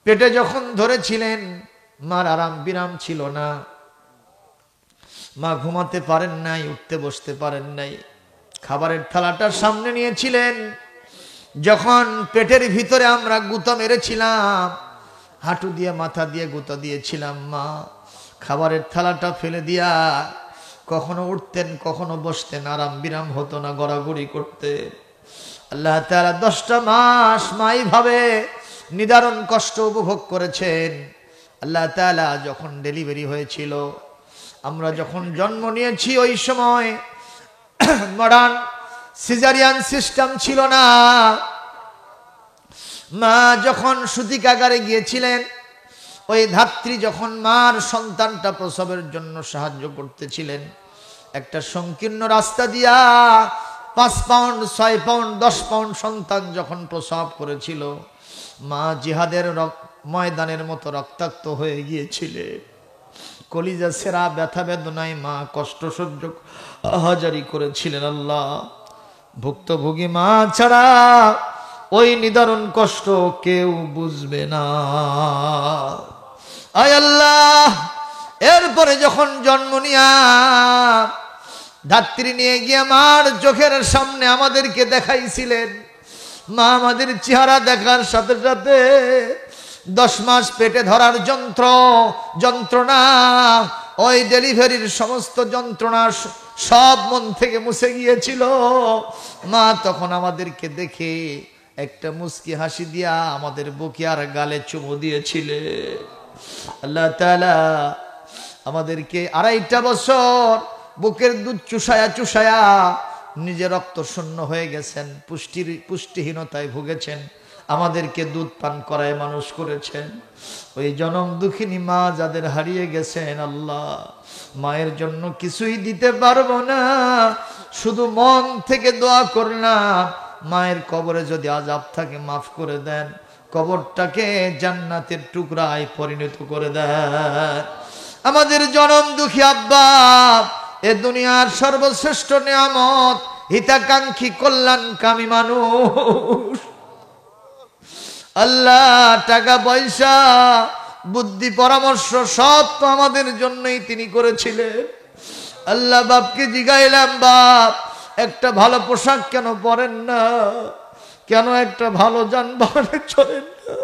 পেটে যখন ধরেছিলেন মার আরাম বিরাম ছিল না। মা ঘুমাতে পারেন নাই, উঠতে বসতে পারেন নাই। খাবারের থালাটা সামনে নিয়েছিলেন, যখন পেটের ভিতরে আমরা গুঁতো মেরেছিলাম, হাঁটু দিয়ে মাথা দিয়ে গুঁতো দিয়েছিলাম, মা খাবারের থালাটা ফেলে দিয়া কখনো উঠতেন, কখনো বসতেন, আরাম বিরাম হতো না, গড়াগড়ি করতে। আল্লাহ তাআলা 10টা মাস মাই ভাবে নিদারুণ কষ্ট উপভোগ করেছেন। আল্লাহ তাআলা যখন ডেলিভারি হয়েছিল, আমরা যখন জন্ম নিয়েছি, ওই সময় মডার্ন সিজারিয়ান সিস্টেম ছিল না। মা যখন সুতিকাগারে গিয়েছিলেন, ওই ধাত্রী যখন মার সন্তানটা প্রসবের জন্য সাহায্য করতেছিলেন, একটা সংকীর্ণ রাস্তা দিয়া 5 পাউন্ড 6 পাউন্ড 10 পাউন্ড সন্তান যখন প্রসব করেছিল, মা জিহাদের ময়দানের মতো রক্তাক্ত হয়ে গিয়েছিলেন। কলিজা সেরা ব্যথা বেদনায় মা কষ্ট সহ্য হাজারি করেছিলেন। আল্লাহ, ভুক্তভোগী মা ছাড়া ওই নিদারুণ কষ্ট কেউ বুঝবে না। আয় আল্লাহ, এরপরে যখন জন্ম নিয়া ধাত্রী নিয়ে গিয়ে মার চোখের সামনে আমাদেরকে দেখাইছিলেন, মা আমাদের চেহারা দেখার সাথে সাথে 10 মাস পেটে ধরার যন্ত্রণা, ওই ডেলিভারির সমস্ত যন্ত্রণা সব মন থেকে মুছে গিয়েছিল। মা তখন আমাদেরকে দেখে একটা মুস্কি হাসি দিয়া আমাদের বুকে আর গালে চুমু দিয়েছিলে। আল্লাহ তাআলা আমাদেরকে 2.5 বছর বুকের দুধ চুষায়া নিজে রক্ত শূন্য হয়ে গেছেন, পুষ্টিহীনতায় ভুগেছেন, আমাদেরকে দুধ পান করায় মানুষ করেছেন। ওই জনম দুঃখিনী মা যাদের হারিয়ে গেছেন, আল্লাহ মায়ের জন্য কিছুই দিতে পারবো না, শুধু মন থেকে দোয়া করলাম মায়ের কবরে যদি আযাব থাকে মাফ করে দেন, কবরটাকে জান্নাতের টুকরায় পরিণত করে দেন। আমাদের জনম দুঃখী আব্বা এ দুনিয়ার সর্বশ্রেষ্ঠ নিয়ামত, হিতাকাঙ্ক্ষী কল্যাণকামী মানুষ। আল্লাহ, টাকা পয়সা বুদ্ধি পরামর্শ সব তো আমাদের জন্যই তিনি করেছিলেন। আল্লাহ, বাপকে জিগাইলাম, বাপ একটা ভালো পোশাক কেন পরেন না, কেন একটা ভালো যানবাহনে চলেন না,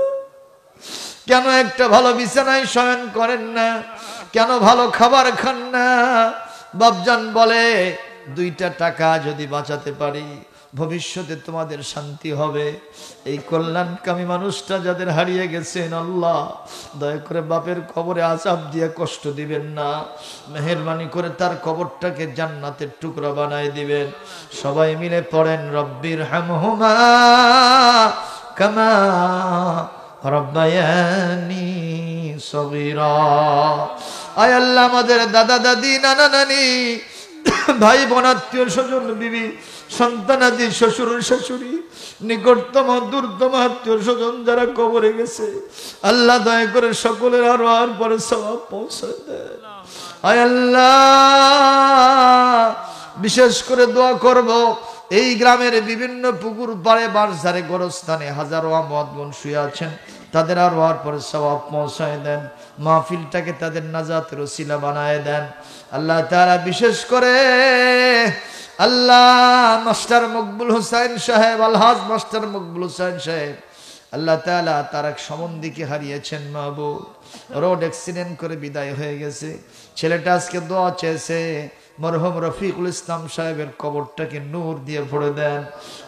কেন একটা ভালো বিছানায় শয়ন করেন না, কেন ভালো খাবার খান না? বাপজান বলে 2টা টাকা যদি বাঁচাতে পারি ভবিষ্যতে তোমাদের শান্তি হবে। এই কল্যাণকামী মানুষটা যাদের হারিয়ে গেছেন, আল্লাহ দয়া করে বাপের কবরে আযাব দিয়ে কষ্ট দিবেন না, মেহেরবানি করে তার কবরটাকে জান্নাতের টুকরা বানায় দিবেন। সবাই মিলে পড়েন, রব্বির হামহুমা কামা রব্বায়ানি সগীরা। আয় আল্লাহ, আমাদের দাদা দাদি, নানা নানি, ভাই বোন, আত্মীয় স্বজন, বিবি সন্তানাদি, শ্বশুর শাশুড়ি, নিকটতম দূরতম আত্মীয় স্বজন যারা কবরে গেছে, আল্লাহ দয়া করে সকলের আরো আর পরে সওয়াব পৌঁছায় দেন। আয় আল্লাহ, বিশেষ করে দোয়া করব এই গ্রামের বিভিন্ন পুকুর পাড়ে, বাঁশঝাড়ে, গোরস্থানে হাজারো আমওয়াত বোন শুয়ে আছেন, তাদের আরো আর পরে সওয়াব পৌঁছায় দেন, মাহফিলটাকে তাদের নাজাতের ওসিলা বানায় দেন। আল্লাহ তাআলা বিশেষ করে আল্লাহ মাস্টার মকবুল হোসেন সাহেব, আলহাজ মাস্টার মকবুল হোসেন সাহেব, আল্লাহ তাআলা তার এক সম্বন্ধীকে হারিয়েছেন। মাহবুব রোড অ্যাক্সিডেন্ট করে বিদায় হয়ে গেছে। ছেলেটা আজকে দোয়া চেয়েছে, মরহুম রফিকুল ইসলাম সাহেবের কবরটাকে নূর দিয়ে ভরে দেন।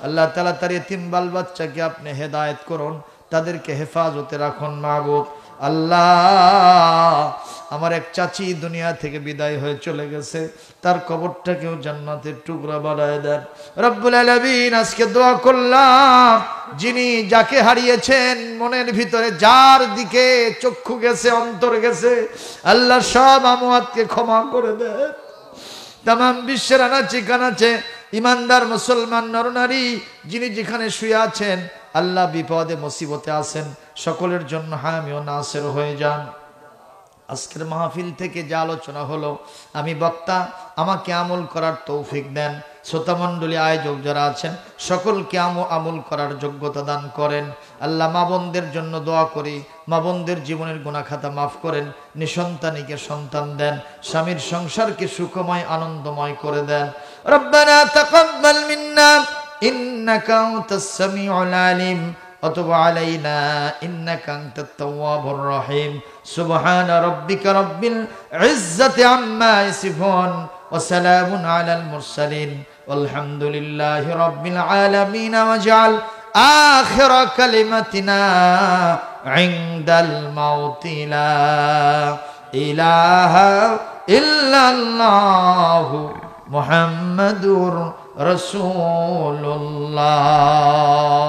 আল্লাহ তাআলা তার এতিম বাল বাচ্চাকে আপনি হেদায়েত করুন, তাদেরকে হেফাজতে রাখুন। মাহবুব আল্লাহ, আমার এক চাচি দুনিয়া থেকে বিদায় হয়ে চলে গেছে, তার কবরটাকেও জান্নাতের টুকরা বানায় দেন। রব্বুল আলামিন, আজকে দোয়া করলাম যিনি যাকে হারিয়েছেন, মনের ভিতরে যার দিকে চক্ষু গেছে, অন্তর গেছে, আল্লাহ সব আমওয়াতকে ক্ষমা করে দেন। তামাম বিশ্বের আনাচে কানাচে ইমানদার মুসলমান নরনারী যিনি যেখানে শুয়ে আছেন, আল্লাহ বিপদে মুসিবতে আছেন, সকলের জন্য হামি ও নাসির হয়ে যান। আজকের মাহফিল থেকে যে আলোচনা হলো, আমি বক্তা, আমাকে আমল করার তৌফিক দেন। শ্রোতামণ্ডলী, আয়োজক যারা আছেন, সকলকে আমল করার যোগ্যতা দান করেন। আল্লাহ, মা বোনদের জন্য দোয়া করি, মা বোনদের জীবনের গুনাহ খাতা মাফ করেন, নিঃসন্তানীকে সন্তান দেন, স্বামীর সংসারকে সুখময় আনন্দময় করে দেন। রব্বানা তাকাব্বাল মিন্না ইন্নাকা আনতাস সামিউল আলিম وتب علينا إنك أنت التواب الرحيم سبحان ربك رب العزة عما يصفون وسلام على المرسلين والحمد لله رب العالمين واجعل آخر كلمتنا عند الموت لا إله إلا الله محمد رسول الله